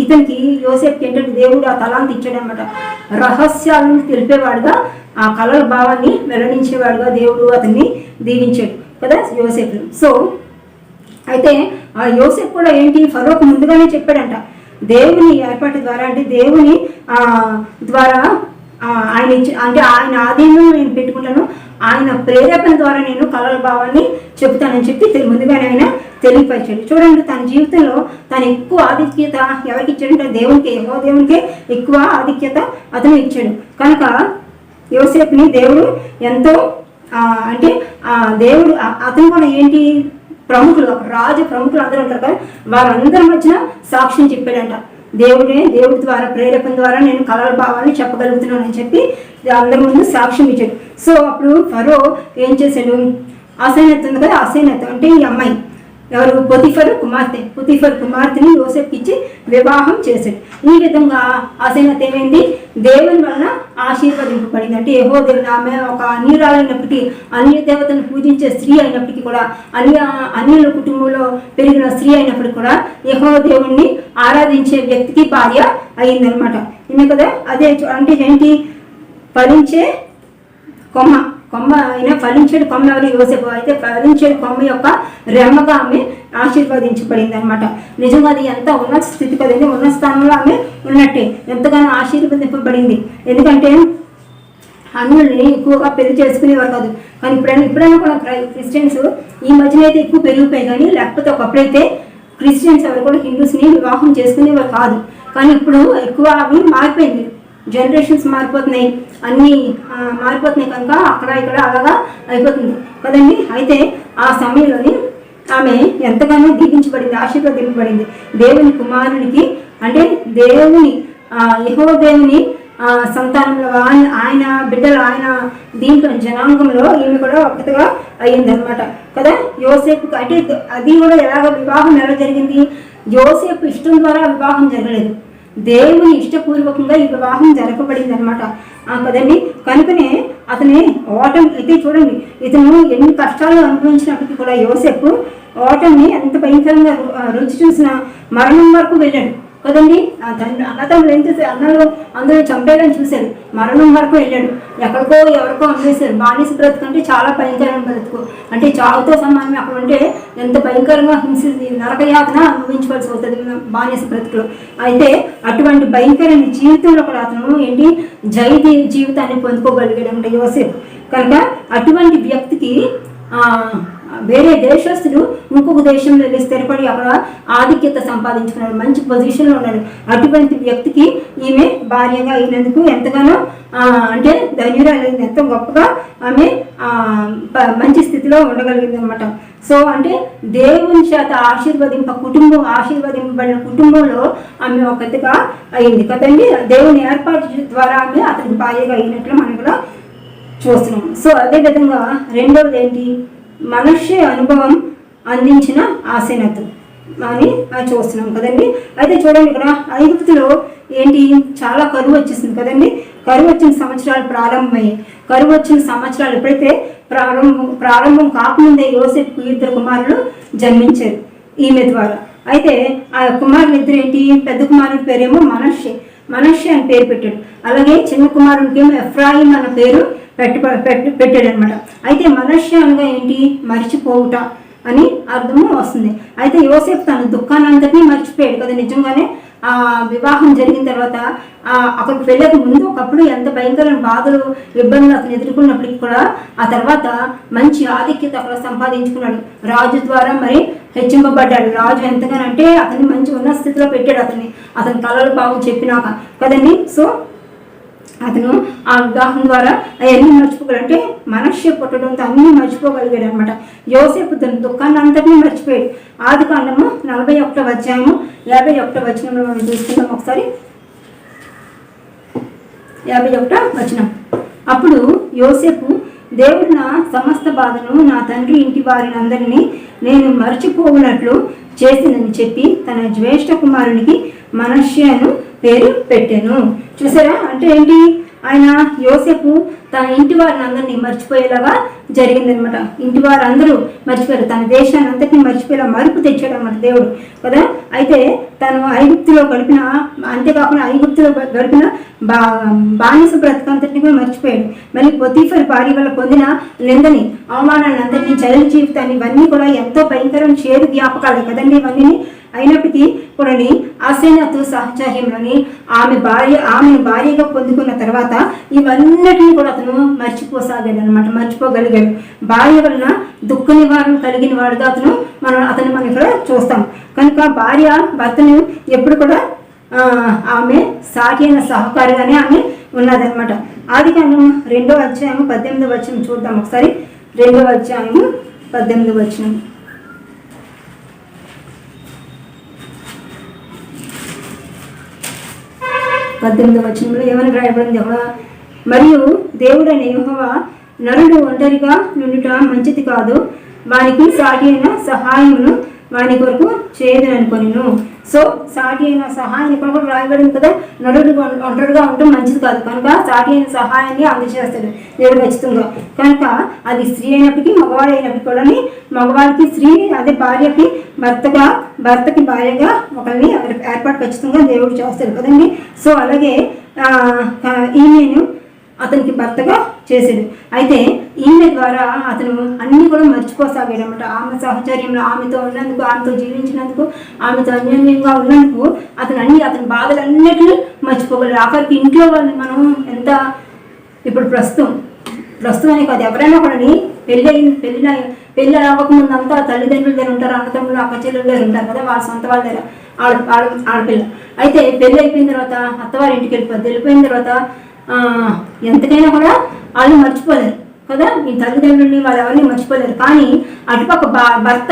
ఇతనికి యోసేపుకి ఏంటంటే దేవుడు ఆ తలాంతి ఇచ్చాడు అనమాట. రహస్యాలను తెలిపేవాడుగా, ఆ కళల భావాన్ని వెల్లడించేవాడుగా దేవుడు అతన్ని దీవించాడు కదా యోసేపును. సో అయితే ఆ యోసేపు కూడా ఏంటి, ఫరోకు ముందుగానే చెప్పాడంట, దేవుని ఏర్పాటు ద్వారా, అంటే దేవుని ద్వారా ఆయన అంటే ఆయన ఆధీనంలో నేను పెట్టుకుంటాను, ఆయన ప్రేరేపణ ద్వారా నేను కళల భావాన్ని చెబుతానని చెప్పి ముందుగానే ఆయన తెలియపరిచాడు. చూడండి, తన జీవితంలో తను ఎక్కువ ఆధిక్యత ఎవరికి ఇచ్చాడంటే దేవునికి, యెహోవా దేవునికే ఎక్కువ ఆధిక్యత అతను ఇచ్చాడు. కనుక యోసేపుని దేవుడు ఎంతో అంటే దేవుడు అతను కూడా ఏంటి, ప్రముఖులు ప్రముఖులు అందరూ ఉంటారు కదా, వారందరి మధ్యన సాక్ష్యం చెప్పాడంట. దేవుడి ద్వారా ప్రేరేపణ ద్వారా నేను కళల భావాన్ని చెప్పగలుగుతున్నానని చెప్పి అందరి ముందు సాక్ష్యం ఇచ్చాడు. సో అప్పుడు ఫరో ఏం చేశాడు, అసైనత్ ఉంది కదా, అసైనత్ అంటే ఈ అమ్మాయి ఎవరు, పొతిఫర్ కుమార్తెని యోసేపుకి ఇచ్చి వివాహం చేశాడు. ఈ విధంగా అసైనత్ ఏమైంది, దేవుని వలన ఆశీర్వదింపబడింది. అంటే యెహోవా ఆమె ఒక అన్యురాలైనప్పటికీ, అన్య దేవతను పూజించే స్త్రీ అయినప్పటికీ కూడా, అన్యుల కుటుంబంలో పెరిగిన స్త్రీ అయినప్పటికీ కూడా యెహోవా దేవుణ్ణి ఆరాధించే వ్యక్తికి భార్య అయిందనమాట. ఇన్ని కదా, అదే అంటే ఏంటి, ఫలించే కొమ్మ అయినా ఫలించేడు కొమ్మ ఎవరు, యోసేపు. అయితే ఫలించేడు కొమ్మ యొక్క రెమ్మగా ఆమె ఆశీర్వదించబడింది అనమాట. నిజంగా అది ఎంత ఉన్నత స్థితి కదండి, ఉన్నత స్థానంలో ఆమె ఉన్నట్టే ఎంతగానో ఆశీర్వదింపబడింది. ఎందుకంటే అన్యుల్ని ఎక్కువగా పెళ్లి చేసుకునేవారు కాదు. కానీ ఇప్పుడైనా కూడా క్రిస్టియన్స్ ఈ మధ్యన అయితే ఎక్కువ పెరిగిపోయాయి. కానీ లేకపోతే ఒకప్పుడైతే క్రిస్టియన్స్ ఎవరు కూడా హిందూస్ని వివాహం చేసుకునేవారు కాదు. కానీ ఇప్పుడు ఎక్కువ అవి మారిపోయింది, జనరేషన్స్ మారిపోతున్నాయి, అన్నీ మారిపోతున్నాయి కనుక అక్కడ ఇక్కడ అలాగా అయిపోతుంది కదండి. అయితే ఆ సమయంలోని ఆమె ఎంతగానో దీవించబడింది, ఆశీర్వదింపబడింది. దేవుని కుమారునికి అంటే యెహోవా దేవుని సంతానంలో ఆయన బిడ్డలు, ఆయన దీంట్లో జనాంగంలో ఈమె కూడా ఒకటిగా అయ్యిందనమాట కదా. యోసేపు అంటే అది కూడా వివాహం ఎలా జరిగింది, యోసేపు ఇష్టం ద్వారా వివాహం జరగలేదు, దేవుని ఇష్టపూర్వకంగా ఈ వివాహం జరగబడింది అనమాట కదండి. కనుకనే అతని ఓటమి అయితే చూడండి, ఇతను ఎన్ని కష్టాలు అనుభవించినప్పటికీ కూడా యోసేపు ఓటమిని ఎంత భయంకరంగా రుచి చూసిన మరణం వరకు వెళ్ళాడు కదండి. అన్నతమ్ములు ఏం చేశారు, అందరూ చంపేయాలని చూశారు, మరణం వరకు వెళ్ళాడు. ఎక్కడికో ఎవరికో అమ్మేశారు. బానిస బ్రతుకు అంటే చాలా భయంకరమైన బ్రతుకు, అంటే చావుతో సమానమే. అక్కడ ఉంటే ఎంత భయంకరంగా నరకయాతన అనుభవించవలసి అవుతుంది బానిస బ్రతుకులో. అయితే అటువంటి భయంకరమైన జీవితంలో కూడా అతను జీవితాన్ని పొందుకోగలిగాడు అంటే యోసేపు. కనుక అటువంటి వ్యక్తికి వేరే దేశస్తులు ఇంకొక దేశంలో వెళ్ళి స్థిరపడి అక్కడ ఆధిక్యత సంపాదించుకున్నాడు, మంచి పొజిషన్లో ఉన్నాడు. అటువంటి వ్యక్తికి ఈమె భార్యగా అయినందుకు ఎంతగానో అంటే ధన్యురాలైంది, ఎంతో గొప్పగా ఆమె మంచి స్థితిలో ఉండగలిగింది అనమాట. సో అంటే దేవుని చేత ఆశీర్వదింపబడిన కుటుంబంలో ఆమె ఒకటిగా అయింది కదండి. దేవుని ఏర్పాటు ద్వారా ఆమె అతనికి భార్యగా అయినట్లు మనం కూడా చూస్తున్నాం. సో అదేవిధంగా రెండవది ఏంటి, మనష్య అనుభవం అందించిన ఆసీనత అని చూస్తున్నాం కదండి. అయితే చూడండి, ఇక్కడ ఐగుప్తులో ఏంటి, చాలా కరువు వచ్చేసింది కదండి. కరువు వచ్చిన సంవత్సరాలు ప్రారంభమయ్యాయి. కరువు వచ్చిన సంవత్సరాలు ఎప్పుడైతే ప్రారంభం కాకముందే యోసేపుకు 2 కుమారులు జన్మించారు ఈమె ద్వారా. అయితే ఆ కుమారులు ఇద్దరు ఏంటి, పెద్ద కుమారుడి పేరేమో మనష్య అని పేరు పెట్టాడు. అలాగే చిన్న కుమారుడికి ఏమో ఎఫ్రాయిం అన్న పేరు పెట్టాడు అనమాట. అయితే మనష్య అనగా ఏంటి, మర్చిపోవుట అని అర్థము వస్తుంది. అయితే యోసేపు తన దుఃఖాన్ని అంతటినీ మర్చిపోయాడు కదా. నిజంగానే ఆ వివాహం జరిగిన తర్వాత అక్కడికి వెళ్ళక ముందు ఒకప్పుడు ఎంత భయంకరమైన బాధలు ఇబ్బందులు అతను ఎదుర్కొన్నప్పటికీ కూడా ఆ తర్వాత మంచి ఆధిక్యత అక్కడ సంపాదించుకున్నాడు. రాజు ద్వారా మరి హెచ్చింపబడ్డాడు. రాజు ఎంతగానంటే అతన్ని మంచి ఉన్న స్థితిలో పెట్టాడు, అతని కళలు బాగా చెప్పినాక కదండి. సో అతను ఆ వివాహం ద్వారా అవన్నీ మర్చిపోగలంటే మనష్య పుట్టడంతో అన్నీ మర్చిపోగలిగాడు అనమాట. యోసేపు తన దుఃఖాన్ని అంతటినీ మర్చిపోయాడు. ఆదికాండము 41వ అధ్యాయము 51వ వచనంలో మనం చూసుకుందాం ఒకసారి. 51వ వచనం, అప్పుడు యోసేపు, దేవుడు నా సమస్త బాధను నా తండ్రి ఇంటి వారిని అందరినీ నేను మర్చిపోవునట్లు చేసిందని చెప్పి తన జ్యేష్ఠ కుమారునికి మనష్యను పేరు పెట్టాను. చూసారా, అంటే ఏంటి, ఆయన యోసేపు తన ఇంటి వారిని అందరినీ మర్చిపోయేలాగా జరిగిందనమాట. ఇంటి వారు అందరూ మర్చిపోయారు, తన దేశాన్ని అంతటినీ మర్చిపోయేలా మరుపు తెచ్చాడు అన్నమాట దేవుడు కదా. అయితే తను ఐగుప్తులో గడిపిన, అంతేకాకుండా ఐగుప్తులో గడిపిన బానిస బ్రతుకంతటిని కూడా మర్చిపోయాడు. మళ్ళీ పొతీఫర్ భార్య వల్ల పొందిన నిందని, అవమానాన్ని అంతటినీ, జైలు జీవితాన్ని, ఇవన్నీ కూడా ఎంతో భయంకరమైన చేదు జ్ఞాపకాలు కదండి ఇవన్నీ. అయినప్పటికీ కూడా ఆసేనతు సహచర్యంలోని ఆమెను భార్యగా పొందుకున్న తర్వాత ఇవన్నిటిని కూడా అతను మర్చిపోగలిగాడు. భార్య వలన దుఃఖ నివారణ కలిగిన వాడుగా అతను మనం ఇక్కడ చూస్తాం. కనుక భార్య భర్తను ఎప్పుడు కూడా ఆమె సాటి అయిన సహకారిగానే ఆమె ఉన్నదనమాట. ఆదికాండం 2వ అధ్యాయము 18వ వచనం చూద్దాం ఒకసారి. 2వ అధ్యాయము 18వ వచనం, 18వ వచనంలో ఏమని రాయబడింది అక్కడ, మరియు దేవుడైన యెహోవా నరుడు ఒంటరిగా నుండుట మంచిది కాదు, వానికి సాటి అయిన సహాయమును వాని కొరకు చేయదని అనుకొనిను. సో సాటి అయిన సహాయాన్ని ఇక్కడ కూడా రాయబడింది కదా, నరుడు ఒంటరిగా ఉండటం మంచిది కాదు, కనుక సాటి అయిన సహాయాన్ని అందజేస్తాడు దేవుడు ఖచ్చితంగా. కనుక అది స్త్రీ అయినప్పటికీ మగవాడు అయినప్పటికీ కూడా మగవాడికి స్త్రీ, అదే భార్యకి భర్తకి భార్యగా ఒకరిని ఏర్పాటు ఖచ్చితంగా దేవుడు చేస్తాడు కదండి. సో అలాగే ఈమెను అతనికి భర్తగా చేసాడు. అయితే ఈమె ద్వారా అతను అన్నీ కూడా మర్చిపోసాగాడు అనమాట. ఆమె సహచర్యంలో ఆమెతో ఉన్నందుకు, ఆమెతో జీవించినందుకు, ఆమెతో అన్యోన్యంగా ఉన్నందుకు అతని బాధలన్నిటినీ మర్చిపోగలడు. ఆఖరికి ఇంట్లో వాళ్ళని మనం ఎంత ఇప్పుడు ప్రస్తుతం అనే కాదు, ఎవరైనా కూడా పెళ్ళి అవ్వకముందు అంతా తల్లిదండ్రుల దగ్గర ఉంటారు, అన్నతమ్ములు అక్క చెల్లెల దగ్గర ఉంటారు కదా, వాళ్ళ సొంత వాళ్ళ దగ్గర ఆడపిల్ల. అయితే పెళ్ళి అయిపోయిన తర్వాత అత్తవారి ఇంటికి వెళ్ళిపోయిన తర్వాత ఎంతకైనా కూడా వాళ్ళు మర్చిపోలేరు కదా, ఈ తల్లిదండ్రులని వాళ్ళు ఎవరిని మర్చిపోలేరు. కానీ అటుపక్క భర్త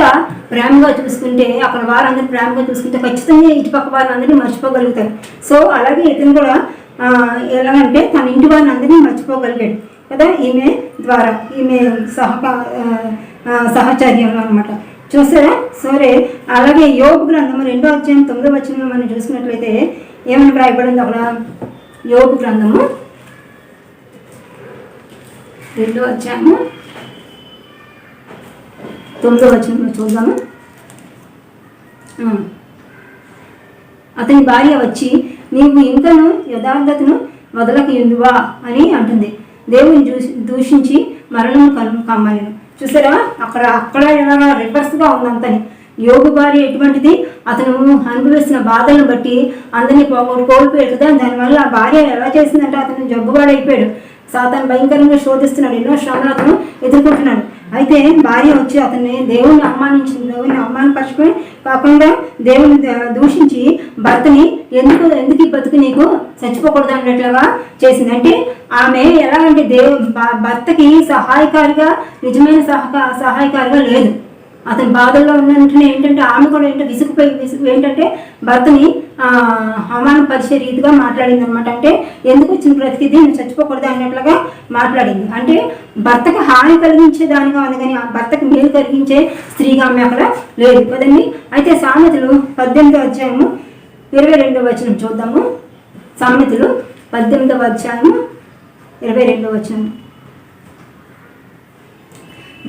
ప్రేమగా చూసుకుంటే, అక్కడ వారందరూ ప్రేమగా చూసుకుంటే ఖచ్చితంగా ఇటుపక్క వారిని మర్చిపోగలుగుతారు. సో అలాగే ఇతను కూడా ఎలాగంటే తన ఇంటి వారిని అందరినీ మర్చిపోగలిగాడు కదా ఈమె ద్వారా, ఈమె సహచర్యంలో అనమాట. చూసారా? సరే, అలాగే యోబు గ్రంథము 2వ అధ్యాయం 9వ వచనంలో మనం చూసుకున్నట్లయితే ఏమని రాయబడింది అక్కడ? యోబు గ్రంథము 2వ అధ్యాయము 9వ వచనంలో చూద్దాము. అతని భార్య వచ్చి, నీవు ఇంకను యథార్థతను వదలకయుందువా అని అంటుంది. దేవుని దూషించి మరణం కమ్మలను. చూసారా? అక్కడ ఎలాగా రివర్స్గా ఉందంతని. యోగు భార్య ఎటువంటిది? అతను అనుభవిస్తున్న బాధలను బట్టి అందరినీ కోల్పోయాడు కదా, దానివల్ల ఆ భార్య ఎలా చేసిందంటే అతను జబ్బుగాడైపోయాడు. సాతాను భయంకరంగా శోధిస్తున్నాడు, ఎన్నో శ్రమలు అతను ఎదుర్కొంటున్నాడు. అయితే భార్య వచ్చి దేవుణ్ణి అవమానపరుచుకొని కాకుండా దేవుని దూషించి భర్తని ఎందుకు ఈ బతుకు నీకు చచ్చిపోకూడదు అన్నట్లుగా చేసింది. అంటే ఆమె ఎలాగంటే భర్తకి సహాయకారిగా, నిజమైన సహాయకారిగా లేదు. అతని బాధల్లో ఉన్నంటనే ఏంటంటే ఆమె కూడా విసుగు ఏంటంటే భర్తని అవమానపరిచే రీతిగా మాట్లాడింది అనమాట. అంటే ఎందుకు వచ్చిన బ్రతికిది, నేను చచ్చిపోకూడదు అన్నట్లుగా మాట్లాడింది. అంటే భర్తకు హాని కలిగించేదానిగా ఉంది, కానీ భర్తకు మేలు కలిగించే స్త్రీగా ఆమె అక్కడ లేదు కదండి. అయితే సామెతలు 18వ అధ్యాయము 22వ వచనం చూద్దాము. సామెతలు 18వ అధ్యాయము 22వ వచనం.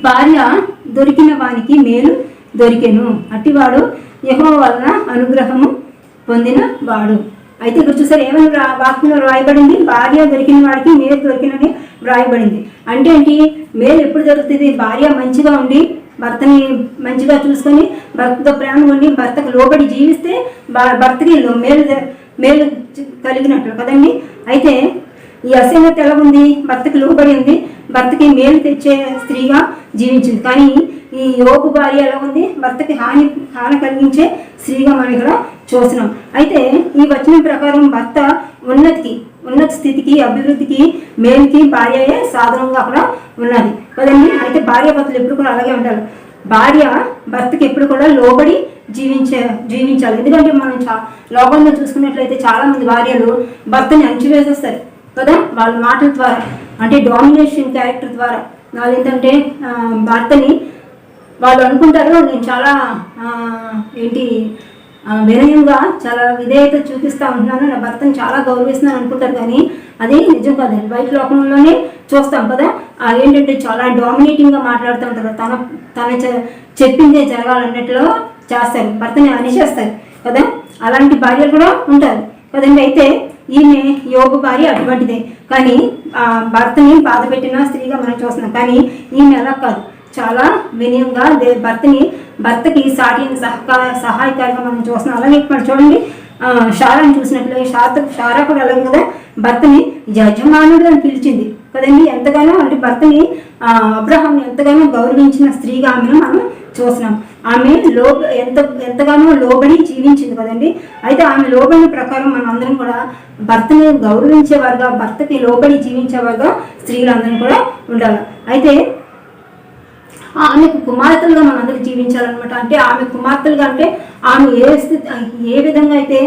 భార్య దొరికిన వానికి మేలు దొరికెను, అట్టివాడు యెహోవా వలన అనుగ్రహము పొందిన వాడు. అయితే ఇక్కడ చూసారు ఏమని వాక్యంలో రాయబడింది? భార్య దొరికిన వాడికి మేలు దొరికినని రాయబడింది. అంటే ఏంటి? మేలు ఎప్పుడు దొరుకుతుంది? భార్య మంచిగా ఉండి, భర్తని మంచిగా చూసుకొని, భర్తతో ప్రేమ ఉండి, భర్తకు లోబడి జీవిస్తే భర్తకి మేలు కలిగినట్లు కదండి. అయితే ఈ అసహ్యత ఎలా ఉంది? భర్తకి లోబడి ఉంది, భర్తకి మేలు తెచ్చే స్త్రీగా జీవించింది. కానీ ఈ యోబు భార్య ఎలా ఉంది? భర్తకి హాని కలిగించే స్త్రీగా మనం ఇక్కడ చూస్తున్నాం. అయితే ఈ వచనం ప్రకారం భర్త ఉన్నత స్థితికి, అభివృద్ధికి, మేలుకి భార్యయే సాధనంగా అక్కడ ఉన్నది కదండి. అయితే భార్య భర్తలు ఎప్పుడు కూడా అలాగే ఉండాలి. భార్య భర్తకి ఎప్పుడు కూడా లోబడి జీవించాలి. ఎందుకంటే మనం లోకంలో చూసుకున్నట్లయితే చాలా మంది భార్యలు భర్తని అణచివేసేస్తారు కదా, వాళ్ళ మాటల ద్వారా, అంటే డామినేషన్ క్యారెక్టర్ ద్వారా. వాళ్ళు ఏంటంటే భర్తని వాళ్ళు అనుకుంటారు నేను చాలా వినయంగా, చాలా విధేయత చూపిస్తూ ఉంటున్నాను, నా భర్తను చాలా గౌరవిస్తున్నాను అనుకుంటారు. కానీ అది నిజం కాదండి. బయట లోకంలోనే చూస్తాం కదా, ఏంటంటే చాలా డామినేటింగ్గా మాట్లాడుతూ ఉంటారు, తన చెప్పిందే జరగాలన్నట్లు చేస్తారు, భర్తని అనిచేస్తారు కదా. అలాంటి భార్యలు కూడా ఉంటారు కదండి. అయితే ఈమె యోబు భార్య అటువంటిదే, కానీ భర్తని బాధ పెట్టిన స్త్రీగా మనం చూస్తున్నాం. కానీ ఈమె ఎలా కాదు, చాలా వినయంగా భర్తకి సాటి సహాయకారిగా మనం చూస్తున్నాం. అలాగే ఇప్పుడు చూడండి, షారాని చూసినట్లయితే షారా కూడా అలాగే కదా, భర్తని యజమానుడు అని పిలిచింది కదండి. ఎంతగానో అంటే భర్తని అబ్రహాంని ఎంతగానో గౌరవించిన స్త్రీగా ఆమెను మనం చూస్తున్నాం. ఆమె ఎంతగానో లోబడి జీవించింది కదండి. అయితే ఆమె లోబడి ప్రకారం మనం అందరం కూడా భర్తని గౌరవించేవారుగా, భర్తకి లోబడి జీవించేవారుగా స్త్రీలందరం కూడా ఉండాలి. అయితే ఆమెకు కుమార్తెలుగా మనందరూ జీవించాలన్నమాట. అంటే ఆమె కుమార్తెలుగా అంటే ఆమె ఏ విధంగా అయితే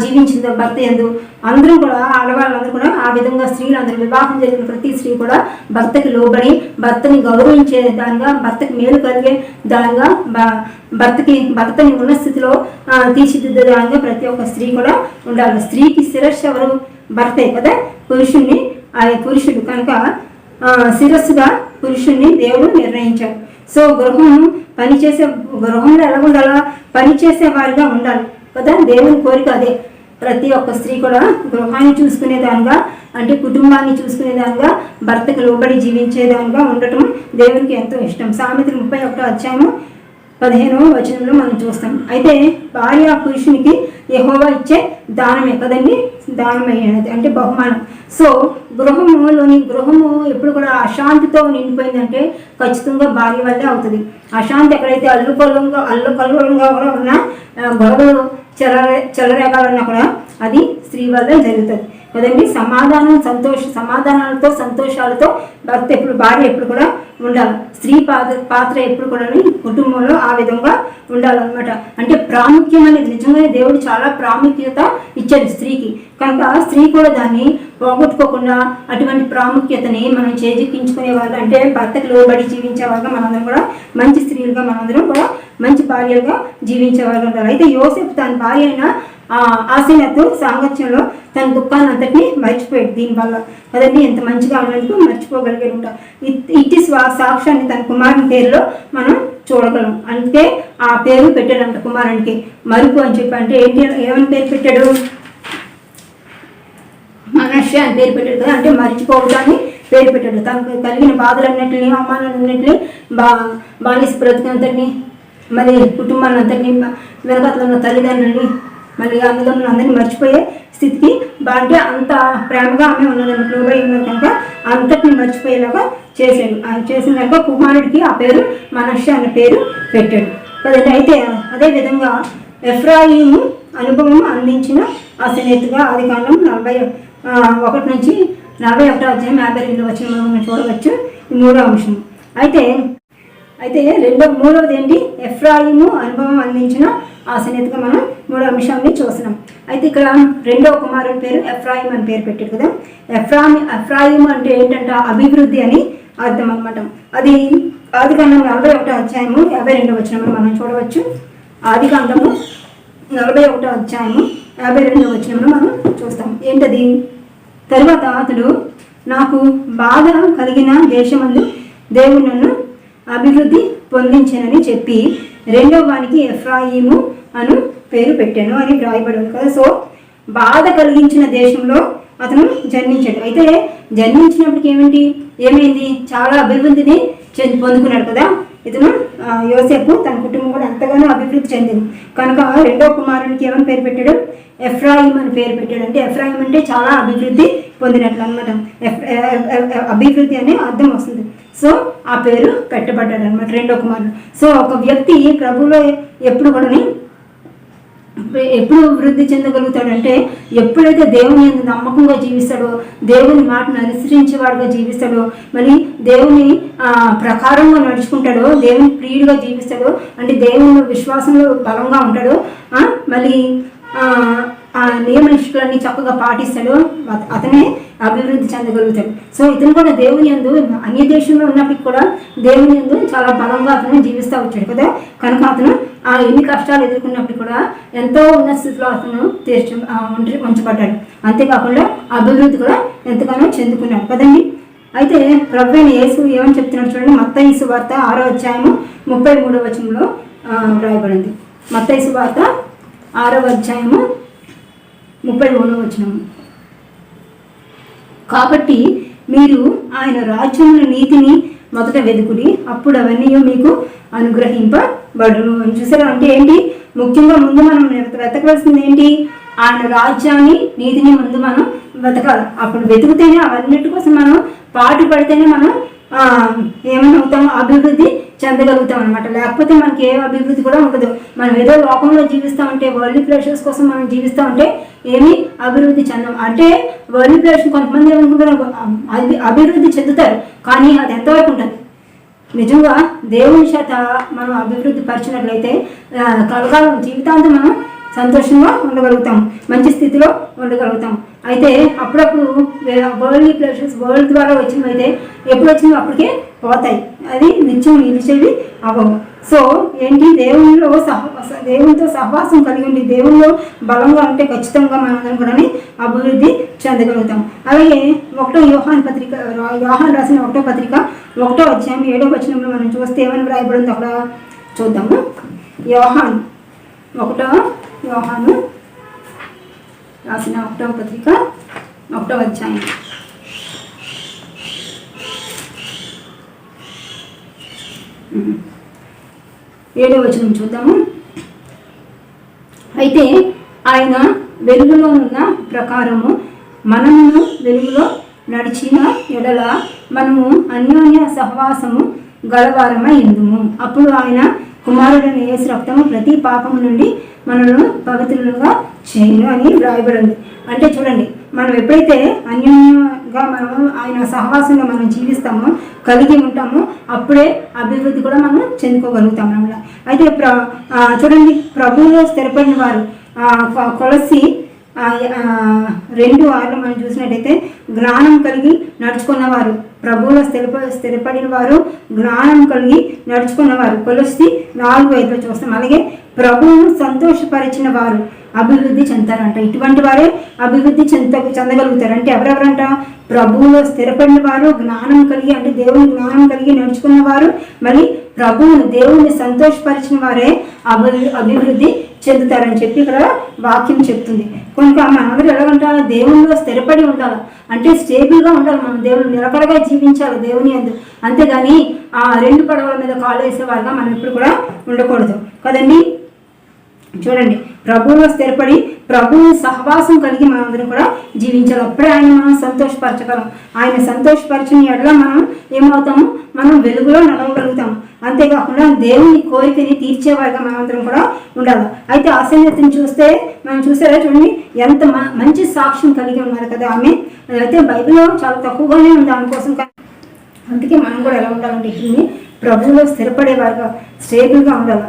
జీవించిందో భర్త యందు, అందరూ కూడా ఆడవాళ్ళందరూ కూడా ఆ విధంగా స్త్రీలందరూ వివాహం జరిగిన ప్రతి స్త్రీ కూడా భర్తకి లోబడి భర్తని గౌరవించే దానిగా, భర్తకి మేలు కలిగే దానిగా, భర్తని ఉన్న స్థితిలో తీర్చిదిద్దే దానిగా ప్రతి ఒక్క స్త్రీ కూడా ఉండాలి. స్త్రీకి శిరస్సు ఎవరు? భర్తే కదా, పురుషుడు కనుక శిరస్సుగా పురుషుణ్ణి దేవుడు నిర్ణయించాడు. సో గృహంలో ఎలా ఉండాలా? పనిచేసే వారిగా ఉండాలి కదా, దేవుని కోరిక అదే. ప్రతి ఒక్క స్త్రీ కూడా గృహాన్ని చూసుకునేదానిగా, అంటే కుటుంబాన్ని చూసుకునేదానిగా, భర్తకు లోబడి జీవించేదానిగా ఉండటం దేవునికి ఎంతో ఇష్టం. సామెతలు 31:15 వచనంలో మనం చూస్తాం. అయితే భార్య పురుషునికి యెహోవా ఇచ్చే దానమే కదండి, దానమైనది అంటే బహుమానం. సో గృహము ఎప్పుడు కూడా అశాంతితో నిండిపోయిందంటే ఖచ్చితంగా భార్య వల్లే అవుతుంది. అశాంతి ఎక్కడైతే అల్లుకల్లోలంగా కూడా ఉన్న గొడవలు చెలరేగాలన్నా కూడా అది స్త్రీ వల్లే జరుగుతుంది కదండి. సమాధానాలతో సంతోషాలతో భార్య ఎప్పుడు కూడా ఉండాలి. స్త్రీ పాత్ర ఎప్పుడు కూడా కుటుంబంలో ఆ విధంగా ఉండాలన్నమాట. అంటే ప్రాముఖ్యం అనేది నిజంగానే దేవుడు చాలా ప్రాముఖ్యత ఇచ్చాడు స్త్రీకి. కనుక స్త్రీ కూడా దాన్ని పోగొట్టుకోకుండా అటువంటి ప్రాముఖ్యతని మనం చేజిక్కించుకునే వాళ్ళు, అంటే భర్తకు లోబడి జీవించే వాళ్ళగా మనందరం కూడా మంచి స్త్రీలుగా, మనందరం కూడా మంచి భార్యలుగా జీవించే వాళ్ళు ఉంటారు. అయితే యోసేపు తన భార్య అయిన ఆసీనతో సాంగత్యంలో తన దుఃఖాన్ని అంతటినీ మర్చిపోయాడు. దీనివల్ల కదండి ఎంత మంచిగా ఉన్నందుకు మర్చిపోగలిగాడు ఉంటా. ఇట్టి సాక్ష్యాన్ని తన కుమారుని పేరులో మనం చూడగలం. అందుకే ఆ పేరు పెట్టాడంట కుమారునికి, మరుపు అని చెప్పి. అంటే ఏంటి, ఏమని పేరు పెట్టాడు? మనష్య అని పేరు పెట్టాడు కదా, అంటే మర్చిపోవడాన్ని పేరు పెట్టాడు. తనకు కలిగిన బాధలన్నింటినీ, అవమానాలన్నింటినీ, బానిస బ్రతుకంతటిని, మరి కుటుంబాన్నంతటినీ, వెనకతలో ఉన్న తల్లిదండ్రులని, మళ్ళీ అన్నదమ్ములు అందరినీ మర్చిపోయే స్థితికి అంటే అంత ప్రేమగా ఆమె ఉన్నదని లోబడి ఉన్నది కనుక అంతటిని మర్చిపోయేలాగా చేశాడు. ఆయన చేసిన కనుక కుమారుడికి ఆ పేరు మనష్య అనే పేరు పెట్టాడు కదండి. అయితే అదేవిధంగా ఎఫ్రాయిము అనుభవం అందించిన ఆశనేతగా ఆదికాండం 41:41 వచనంలో మనం చూడవచ్చు. ఈ 3వ అంశం. అయితే మూడవది ఏంటి? ఎఫ్రాయిము అనుభవం అందించిన ఆశనేతగా మనం 3వ అంశాన్ని చూస్తున్నాం. అయితే ఇక్కడ 2వ కుమారుని పేరు ఎఫ్రాయిం అని పేరు పెట్టాడు కదా. ఎఫ్రాయిము అంటే ఏంటంటే అభివృద్ధి అని అర్థం అనమాట. అది ఆదికాండం 41:52 వచనంలో మనం చూడవచ్చు. ఆదికాండము 41:52 వచనంలో మనం చూస్తాం. ఏంటది? తరువాత అతడు, నాకు బాధ కలిగిన దేశమందు దేవుడు నన్ను అభివృద్ధి పొందించానని చెప్పి 2వ వానికి ఎఫ్రాయిము అను పేరు పెట్టాను అని వ్రాయబడి ఉంది కదా. సో బాధ కలిగించిన దేశంలో అతను జన్మించాడు. అయితే జన్మించినప్పటికి ఏమైంది? చాలా అభివృద్ధిని పొందుకున్నాడు కదా ఇతను. యోసేపు తన కుటుంబం కూడా ఎంతగానో అభివృద్ధి చెందింది కనుక 2వ కుమారునికి ఏమని పేరు పెట్టాడు? ఎఫ్రాయిం అని పేరు పెట్టాడు. అంటే ఎఫ్రాయిం అంటే చాలా అభివృద్ధి పొందినట్లు అనమాట. అభివృద్ధి అనే అర్థం వస్తుంది. సో ఆ పేరు పెట్టబడ్డాడు అనమాట 2వ కుమారుడు. సో ఒక వ్యక్తి ప్రభువులో ఎప్పుడు వృద్ధి చెందగలుగుతాడంటే ఎప్పుడైతే దేవుని నమ్మకంగా జీవిస్తాడో, దేవుని మాటను అనుసరించేవాడుగా జీవిస్తాడో, మళ్ళీ దేవుని ప్రకారంగా నడుచుకుంటాడో, దేవుని ప్రియుడిగా జీవిస్తాడో, అంటే దేవుని విశ్వాసంలో బలంగా ఉంటాడో, మళ్ళీ ఆ నియమనిష్టలన్నీ చక్కగా పాటిస్తాడో అతనే అభివృద్ధి చెందగలుగుతాడు. సో ఇతను కూడా దేవుని యందు అన్య దేశంలో ఉన్నప్పటికీ కూడా దేవుని యందు చాలా బలంగా అతను జీవిస్తూ వచ్చాడు కదా. కనుక అతను ఎన్ని కష్టాలు ఎదుర్కొన్నప్పుడు కూడా ఎంతో ఉన్నత స్థితిలో అతను ఉంచబడ్డాడు. అంతేకాకుండా అభివృద్ధి కూడా ఎంతగానో చెందుకున్నాడు కదండి. అయితే ప్రభువైన యేసు ఏమని చెప్తున్నాడు చూడండి. మత్తయి సువార్త 6:33 వచనంలో రాయబడింది. మత్తయి సువార్త 6:33 వచనం. కాబట్టి మీరు ఆయన రాజ్యముల నీతిని మొదట వెతుకుడి, అప్పుడు అవన్నీ మీకు అనుగ్రహింపబడును అని చూసారా. అంటే ఏంటి? ముఖ్యంగా ముందు మనం వెతకవలసింది ఏంటి? ఆయన రాజ్యాన్ని, నీతిని ముందు మనం వెతకాలి. అప్పుడు వెతుకుతేనే అవన్నిటి కోసం మనం పాటు పడితేనే మనం ఏమవుతాం? అభివృద్ధి చెందగలుగుతాం అనమాట. లేకపోతే మనకి ఏ అభివృద్ధి కూడా ఉండదు. మనం ఏదో లోకంలో జీవిస్తూ ఉంటే, వరల్డ్ ప్లేసెస్ కోసం మనం జీవిస్తూ ఉంటే ఏమీ అభివృద్ధి చెందాం. అంటే వరల్డ్ ప్లేస్ కొంతమంది ఏమనుకుంటారు అభివృద్ధి చెందుతారు, కానీ అది ఎంతవరకు ఉంటుంది? నిజంగా దేవుని చేత మనం అభివృద్ధి పరిచినట్లయితే కలకాలం జీవితాంతం మనం సంతోషంగా ఉండగలుగుతాం, మంచి స్థితిలో ఉండగలుగుతాం. అయితే అప్పుడప్పుడు వరల్డ్ ప్లెజర్స్ వరల్డ్ ద్వారా వచ్చినవైతే ఎప్పుడు వచ్చినవి అప్పటికే పోతాయి, అది నిత్యం నిలిచేవి అవ్వవు. సో ఏంటి, దేవునితో సహవాసం కలిగి ఉండి దేవుల్లో బలంగా ఉంటే ఖచ్చితంగా మనం కూడా అభివృద్ధి చెందగలుగుతాం. అలాగే యోహాన్ రాసిన 1వ పత్రిక 1వ అధ్యాయం 7వ వచనంలో మనం చూస్తే ఏమని రాయబడింది అక్కడ చూద్దాము. యోహాను రాసిన 1వ పత్రిక 1వ అధ్యాయం 7వ వచనం చూద్దాము. అయితే ఆయన వెలుగులో ఉన్న ప్రకారము మనము వెలుగులో నడిచిన ఎడల మనము అన్యోన్య సహవాసము గలవారమై ఇందుము. అప్పుడు ఆయన కుమారుడైన యేసు రక్తము ప్రతి పాపము నుండి మనల్ని పవిత్రులుగా చేయను అని వ్రాయబడింది. అంటే చూడండి, మనం ఎప్పుడైతే అన్యోన్యంగా మనము ఆయన సహవాసంగా మనం జీవిస్తామో, కలిగి ఉంటామో, అప్పుడే అభివృద్ధి కూడా మనం చెందుకోగలుగుతాం అన్నమాట. అయితే చూడండి, ప్రభువులో స్థిరపడిన వారు కొలస్సీ 2:6 మనం చూసినట్టయితే జ్ఞానం కలిగి నడుచుకున్నవారు, ప్రభువులో స్థిరపడిన వారు జ్ఞానం కలిగి నడుచుకున్నవారు కొలస్సీ 4:5 చూస్తాం. అలాగే ప్రభువును సంతోషపరిచిన వారు అభివృద్ధి చెందుతారంట. ఇటువంటి వారే అభివృద్ధి చెందగలుగుతారు. అంటే ఎవరెవరంట? ప్రభువులో స్థిరపడిన వారు, జ్ఞానం కలిగి అంటే దేవుని జ్ఞానం కలిగి నడుచుకున్న వారు, మళ్ళీ దేవుని సంతోషపరిచిన వారే అభివృద్ధి చెందుతారని చెప్పి ఇక్కడ వాక్యం చెప్తుంది. కనుక మనందరూ ఎలాగంట? దేవునిలో స్థిరపడి ఉండాలి, అంటే స్టేబుల్గా ఉండాలి, మనం దేవుని నిలకడగా జీవించాలి దేవుని యందు. అంతేగాని ఆ 2 పడవల మీద కాలు వేసేవారుగా మనం ఎప్పుడు కూడా ఉండకూడదు కదండి. చూడండి, ప్రభువులో స్థిరపడి ప్రభువుని సహవాసం కలిగి మనందరం కూడా జీవించాలి. అప్పుడే ఆయన మనం సంతోషపరచగలం. ఆయన సంతోషపరిచిన ఎడల మనం ఏమవుతాము? మనం వెలుగులో నడవగలుగుతాము. అంతేకాకుండా దేవుని కోరికని తీర్చేవారిగా మనందరం కూడా ఉండాలి. అయితే అసన్యతను చూస్తే మనం చూసారా, చూడండి ఎంత మంచి సాక్ష్యం కలిగి ఉన్నారు కదా ఆమె. అయితే బైబిల్లో చాలా తక్కువగానే ఉంది దానికోసం. అందుకే మనం కూడా ఎలా ఉండాలంటే ఇప్పుడు ప్రభువులో స్థిరపడేవారుగా, స్టేబుల్గా ఉండాలి.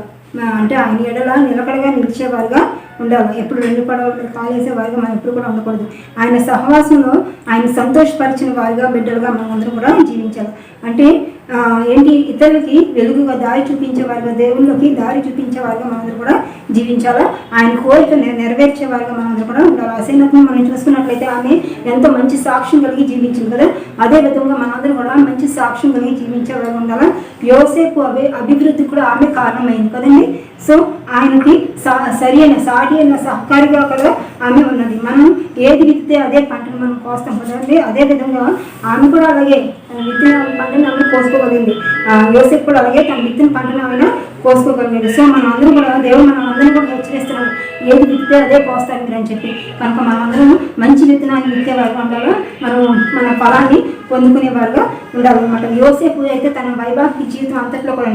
అంటే ఆయన ఎడల నిలకడగా నిలిచేవారుగా ఉండాలి. ఎప్పుడు 2 పడవలు కాలేసే వారిగా మనం ఎప్పుడు కూడా ఉండకూడదు. ఆయన సహవాసంలో ఆయన సంతోషపరిచిన వారిగా, బిడ్డలుగా మనం అందరం కూడా జీవించాలి. అంటే ఏంటి, ఇతరులకి వెలుగుగా దారి చూపించేవారుగా, దేవుళ్ళకి దారి చూపించేవారుగా మనందరూ కూడా జీవించాలా. ఆయన కోరిక నెరవేర్చేవారుగా మనందరూ కూడా ఉండాలి. అసైనత్వం మనం చూసుకున్నట్లయితే ఆమె ఎంతో మంచి సాక్ష్యం కలిగి జీవించింది కదా. అదే విధంగా మనందరం కూడా మంచి సాక్ష్యం కలిగి జీవించేవారుగా ఉండాలి. యోసేపు అభివృద్ధికి కూడా ఆమె కారణమైంది కదండి. సో ఆయనకి సాటి అయిన సహకారిగా కూడా ఆమె ఉన్నది. మనం ఏది విత్తితే అదే పంటను మనం కోస్తాం కదండి. అదే విధంగా ఆమె కూడా అలాగే తన విత్తిన పంటను ఆమె కోసుకోగలిగింది. యోసేపు కూడా అలాగే తన విత్తిన పంటను ఆమె కోసుకోగలిగాడు. సో మనం అందరూ కూడా దేవుడు మనం అందరం కూడా హెచ్చరిస్తున్నాడు, ఏది విత్తితే అదే కోస్తాడు మీరు అని చెప్పి. కనుక మనం అందరం మంచి విత్తనాన్ని విత్తేవారుగా ఉండాలి, మనం మన ఫలాన్ని పొందుకునేవారుగా ఉండాలన్నమాట. యోసేపు అయితే తన వైవాహిక జీవితం అంతట్లో కూడా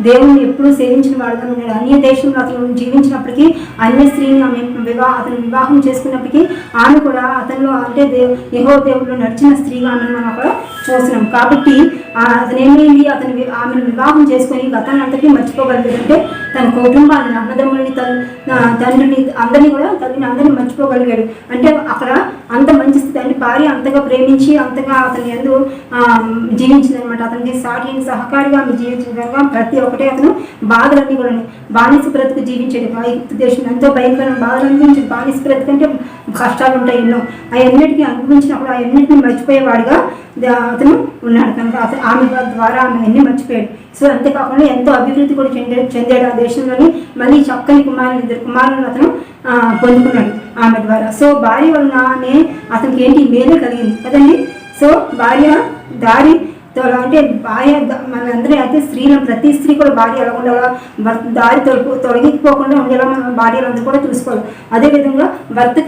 దేవుణ్ణి ఎప్పుడూ సేవించిన వాడుగా ఉన్నాడు. అన్య దేశంలో అతను జీవించినప్పటికీ, అన్య స్త్రీని అతను వివాహం చేసుకున్నప్పటికీ ఆమె కూడా అతనిలో అంటే యెహోవా దేవుళ్ళు నడిచిన స్త్రీగా మనం అక్కడ చూస్తున్నాం. కాబట్టి అతను ఏమైంది, ఆమెను వివాహం చేసుకొని గతాన్ని అంతకీ మర్చిపోగలిగాడు. అంటే తన కుటుంబాన్ని, అన్నదమ్ములని, తండ్రిని అందరినీ కూడా అందరినీ మర్చిపోగలిగాడు. అంటే అక్కడ అంత మంచి స్థితి, అంటే భార్య అంతగా ప్రేమించి అంతగా అతని ఎందు జీవించింది అనమాట. అతనికి సాటి సహకారిగా ఆమె జీవించగా ప్రతి ఒక్కటే అతను బాధలన్నీ కూడా బానిస బ్రతుకు జీవించాడు. ఐగుప్తు దేశం ఎంతో భయంకరమైన బాధలు అనిపించింది. బానిస బ్రతుకు అంటే కష్టాలు ఉంటాయి ఎన్నో, అవన్నిటికీ అనుభవించినప్పుడు అవన్నిటిని మర్చిపోయేవాడుగా అతను ఉన్నాడు. కనుక ఆమె ద్వారా ఆమె అన్ని మర్చిపోయాడు. సో అంతేకాకుండా ఎంతో అభివృద్ధి కూడా చెందాడు ఆ దేశంలోని. మళ్ళీ చక్కని 2 కుమారులను అతను పొందుకున్నాడు ఆమె ద్వారా. సో భార్య వలన అతనికి ఏంటి మేలు కలిగింది కదండి. సో భార్య దారి అంటే భార్య మనందరూ అయితే స్త్రీలను, ప్రతి స్త్రీ కూడా భార్య ఎలా ఉండాలా, దారి తొలగిపోకుండా ఉండేలా మనం భార్యలందరూ కూడా చూసుకోవాలి. అదేవిధంగా భర్త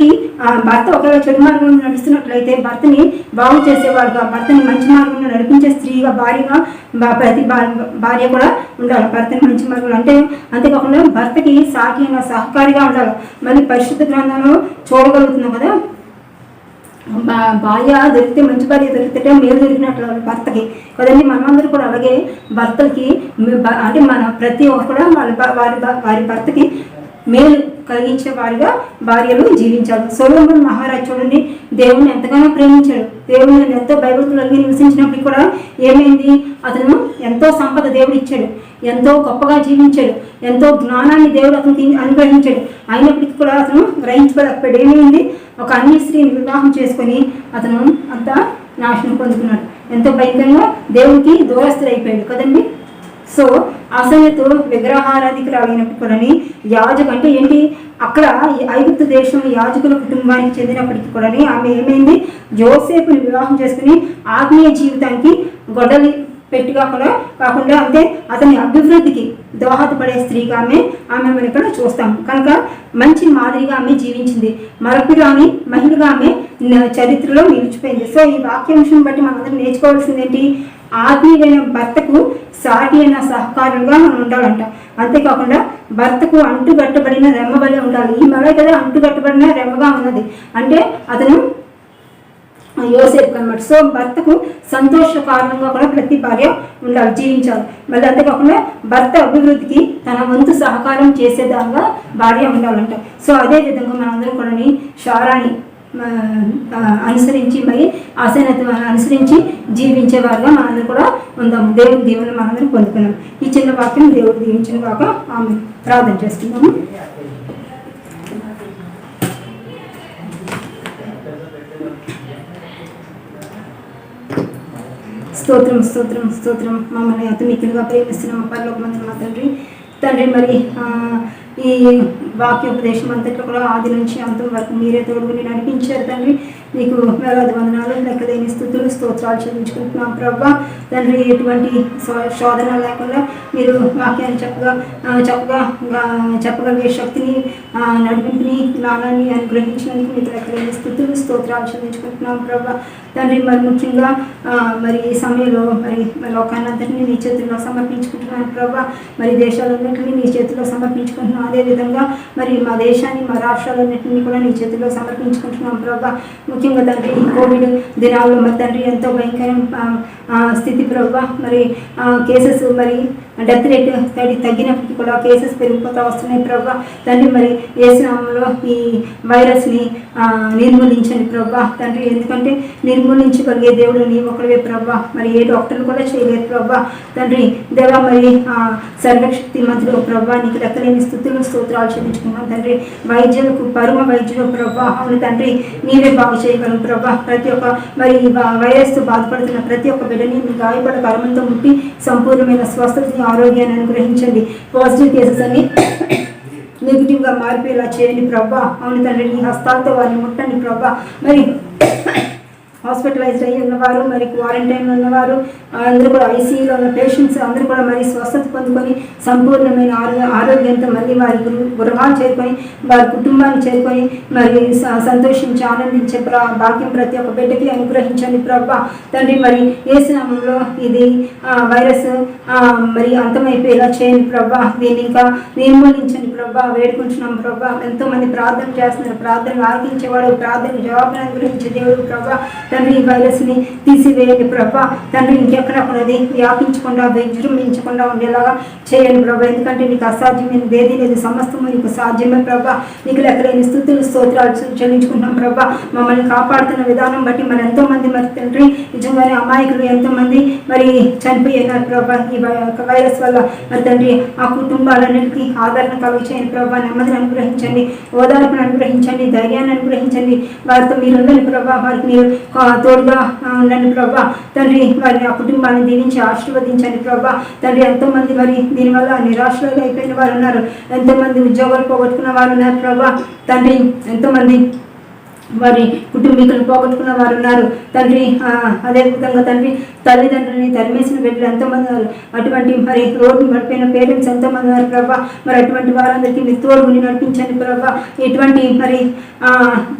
ఒకవేళ చెడు మార్గంలో నడుస్తున్నట్లయితే భర్తని బాగు చేసేవాడుగా, భర్తని మంచి మార్గంలో నడిపించే స్త్రీగా, భార్యగా ప్రతి భార్య కూడా ఉండాలి. భర్తని మంచి మార్గంలో అంటే అంతేకాకుండా భర్తకి సాటి అయిన సహకారిగా ఉండాలి. మళ్ళీ పరిశుద్ధ గ్రంథంలో చూడగలుగుతున్నాం కదా, భార్య దొరికితే, మంచి భార్య దొరికితే మేలు దొరికినట్లు భర్తకి కదండి. మనమందరూ కూడా అలాగే భర్తలకి అంటే మన ప్రతి ఒక్కరు కూడా వారి భర్తకి మేలు కలిగించే వారిగా భార్యలు జీవించాలి. సొలొమోను మహారాజు చూడండి, దేవుణ్ణి ఎంతగానో ప్రేమించాడు. దేవుని ఎంతో భయభక్తులు కలిగి నివసించినప్పటికీ కూడా ఏమైంది, అతను ఎంతో సంపద దేవుడు ఇచ్చాడు, ఎంతో గొప్పగా జీవించాడు, ఎంతో జ్ఞానాన్ని దేవుడు అతనికి అనుగ్రహించాడు. అయినప్పటికీ కూడా అతను గ్రహించబడకపోయాడు. ఏమైంది, ఒక అన్య స్త్రీని వివాహం చేసుకొని అతను అంతా నాశనం పొందుకున్నాడు. ఎంతో భయంకరంగా దేవునికి దూరస్తుడైపోయాడు కదండి. సో అసలు విగ్రహారాధికురాలైనప్పుడు కూడా యాజకు అంటే ఏంటి, అక్కడ ఐగుప్తు దేశం యాజకుల కుటుంబానికి చెందినప్పటికీ కూడా ఆమె ఏమైంది, యోసేపుని వివాహం చేసుకుని ఆత్మీయ జీవితానికి గొడవలి పెట్టిగా కూడా కాకుండా అంటే అతని అభివృద్ధికి దోహదపడే స్త్రీగా ఆమె మనం ఇక్కడ చూస్తాం. కనుక మంచి మాదిరిగా ఆమె జీవించింది. మరపురాని మహిళగా ఆమె చరిత్రలో నిలిచిపోయింది. సో ఈ వాక్యాంశం బట్టి మనందరం నేర్చుకోవాల్సింది ఏంటి, ఆత్మీయమైన భర్తకు సాటి అయిన సహకారులుగా మనం ఉండాలంట. అంతేకాకుండా భర్తకు అంటుగట్టబడిన రెమ్మవలే ఉండాలి. ఈ మగ కదా అంటుగట్టబడిన రెమ్మగా ఉన్నది అంటే అతను యోసేపు అన్నమాట. సో భర్తకు సంతోష కారణంగా కూడా ప్రతి భార్య ఉండాలి, జీవించాలి. మళ్ళీ అంతేకాకుండా భర్త అభివృద్ధికి తన వంతు సహకారం చేసేదాకా భార్య ఉండాలంట. సో అదే విధంగా మనందరం కూడా శారాన్ని అనుసరించి మరి ఆసనత అనుసరించి జీవించేవారుగా మనందరం కూడా ఉందాము. దేవుని దీవెన మనందరం పొందుకున్నాం. ఈ చిన్న వాక్యం దేవుడు దీవించిన కాక ఆమె ప్రార్థన చేసుకుందాము. స్తోత్రం స్తోత్రం స్తోత్రం. మమ్మల్ని అతమికులుగా ప్రేమిస్తున్నాము పరలోకమందున మా తండ్రి మరి ఈ వాక్యోపదేశం అంతట్లో కూడా ఆది నుంచి అంతం వరకు మీరే తోడుగుని నడిపించారు తండ్రి. మీకు వేలాది వందనాలు, లెక్కలేని స్థుతులు స్తోత్రాలు చెల్లించుకుంటున్నాం ప్రభా. తండ్రి ఎటువంటి శోధన లేకుండా మీరు వాక్యాన్ని చెప్పగలిగే శక్తిని నడిపింపుని జ్ఞానాన్ని అనుగ్రహించినందుకు మీకు లెక్కలేని స్థుతులు స్తోత్రాలు చెల్లించుకుంటున్నాం ప్రభా. తండ్రి మరి ముఖ్యంగా మరి ఈ సమయంలో మరి లోకాన్నంతటినీ నీ చేతుల్లో సమర్పించుకుంటున్నాను ప్రభా. మరి దేశాలన్నింటినీ నీ చేతుల్లో సమర్పించుకుంటున్నాం. అదేవిధంగా మరి మా దేశాన్ని మా రాష్ట్రాలన్నింటినీ కూడా నీ చేతుల్లో సమర్పించుకుంటున్నాం ప్రభా. ముఖ్యంగా తండ్రి ఈ కోవిడ్ దినాల్లో మరి తండ్రి ఎంతో భయంకరం స్థితి ప్రభా. మరి కేసెస్ మరి డెత్ రేట్ తగ్గినప్పటికీ కూడా కేసెస్ పెరిగిపోతూ వస్తున్నాయి ప్రభా. తండ్రి మరి యేసు నామములో ఈ వైరస్ని నిర్మూలించండి ప్రభా తండ్రి. ఎందుకంటే నిర్మూలించగలిగే దేవుడు నీ ఒకరివే ప్రభా. మరి ఏ డాక్టర్లు కూడా చేయలేదు ప్రభా తండ్రి. దేవా మరి సర్వశక్తి మంత్రులు ప్రభా నీకు లెక్కలేని స్థుతులు స్తోత్రాలు చెల్లించుకున్నాం తండ్రి. వైద్యులకు పరమ వైద్యులు ప్రభా అవును తండ్రి నీవే బాగు చేయగలరు ప్రభా. ప్రతి ఒక్క మరి వైరస్తో బాధపడుతున్న ప్రతి ఒక్క బిడ్డని మీ గాయపడ కర్మంతో ముట్టి సంపూర్ణమైన స్వస్థతని ఆరోగ్యాన్ని అనుగ్రహించండి. పాజిటివ్ కేసెస్ అన్ని నెగిటివ్గా మారిపోయేలా చేయండి ప్రభా అవును తండ్రి. నీ హస్తాలతో వారిని ముట్టండి ప్రభా. మరి హాస్పిటలైజ్డ్ అయ్యి ఉన్నవారు మరి క్వారంటైన్లో ఉన్నవారు అందరూ కూడా ఐసీయూలో ఉన్న పేషెంట్స్ అందరూ కూడా మరి స్వస్థత పొందుకొని సంపూర్ణమైన ఆరోగ్యంతో మళ్ళీ వారి గృహాలు చేరుకొని వారి కుటుంబాన్ని చేరుకొని మరి సంతోషించి ఆనందించే భాగ్యం ప్రతి ఒక్క బిడ్డకి అనుగ్రహించండి ప్రభా తండ్రి. మరి యేసు నామములో ఇది వైరస్ మరి అంతమైపోయేలా చేయండి ప్రభా. దీన్ని ఇంకా నిర్మూలించండి ప్రభా వేడుకుంటున్నాం ప్రభా. ఎంతోమంది ప్రార్థన చేస్తున్నారు, ప్రార్థనలు ఆలకించేవాడు, ప్రార్థన జవాబును అనుగ్రహించే దేవుడు ప్రభా తండ్రి. ఈ వైరస్ని తీసివేయండి ప్రభా తండ్రి. ఇంకెక్కడ ఉన్నది వ్యాపించకుండా విజృంభించకుండా ఉండేలాగా చేయండి ప్రభా. ఎందుకంటే నీకు అసాధ్యమైనది ఏదీ లేదు, సమస్తము నీకు సాధ్యమే ప్రభా. నీకు లెక్కలేని స్థుతులు స్తోత్రాలు చెల్లించుకుంటున్నాం ప్రభా. మమ్మల్ని కాపాడుతున్న విధానం బట్టి మరి ఎంతోమంది మరి తండ్రి నిజంగానే అమాయకులు ఎంతోమంది మరి చనిపోయినారు ప్రభా ఈ వైరస్ వల్ల. మరి తండ్రి ఆ కుటుంబాలన్నిటికీ ఆదరణ కలుగు చేయండి ప్రభా. నెమ్మదిని అనుగ్రహించండి, ఓదార్పును అనుగ్రహించండి, ధైర్యాన్ని అనుగ్రహించండి. వారితో మీరు ఉండండి ప్రభా. వారికి మీరు తోడుగా ఉండండి ప్రభా తండ్రి. వారిని ఆ కుటుంబాన్ని దీవించి ఆశీర్వదించండి ప్రభా తండ్రి. ఎంతోమంది మరి దీనివల్ల నిరాశలో అయిపోయిన వారు ఉన్నారు, ఎంతోమంది ఉద్యోగాలు పోగొట్టుకున్న వారు ఉన్నారు ప్రభా తండ్రి. ఎంతోమంది వారి కుటుంబీకులను పోగొట్టుకున్న వారు ఉన్నారు తండ్రి. అదేవిధంగా తండ్రి తల్లిదండ్రులని తరిమేసిన బిడ్డలు ఎంతోమంది ఉన్నారు. అటువంటి మరి రోడ్డుని పడిపోయిన పేరెంట్స్ ఎంతోమంది ఉన్నారు ప్రభా. మరి అటువంటి వారందరికీ మీరు తోడుగుని నడిపించండి ప్రభా. ఎటువంటి మరి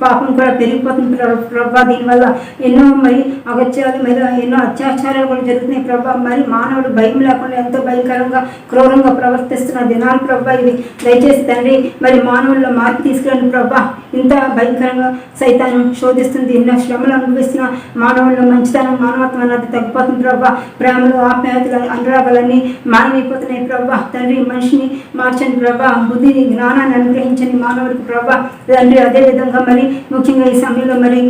పాపం కూడా పెరిగిపోతుంది ప్రభా. దీనివల్ల ఎన్నో మరి అగత్యాలు మరి ఎన్నో అత్యాచారాలు కూడా జరుగుతున్నాయి ప్రభా. మరి మానవుడు భయం లేకుండా ఎంతో భయంకరంగా క్రూరంగా ప్రవర్తిస్తున్న దినాలు ప్రభా ఇవి. దయచేసి తండ్రి మరి మానవుల్లో మార్పు తీసుకురండి ప్రభా. ఇంత భయంకరంగా సైతాను శోధిస్తుంది. ఎన్నో శ్రమలు అనుభవిస్తున్న మానవుల్లో మంచితనం, మానవత్వం అన్నది తగ్గిపోతుంది ప్రభా. ప్రేమలు, ఆప్యాయతలు, అనురాగాలన్నీ మానమైపోతున్నాయి ప్రభా. తండ్రి మనిషిని మార్చండి ప్రభా. బుద్ధిని, జ్ఞానాన్ని అనుగ్రహించండి మానవుడికి ప్రభా. తండ్రి అదేవిధంగా మరి ముఖ్యంగా ఈ సమయంలో మరి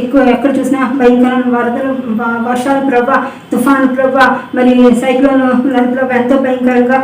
ఎక్కువ ఎక్కడ చూసినా భయంకరమైన వరదలు, వర్షాలు ప్రభా, తుఫాను ప్రభా, మరి సైక్లోన్ ప్రభా ఎంతో భయంకరంగా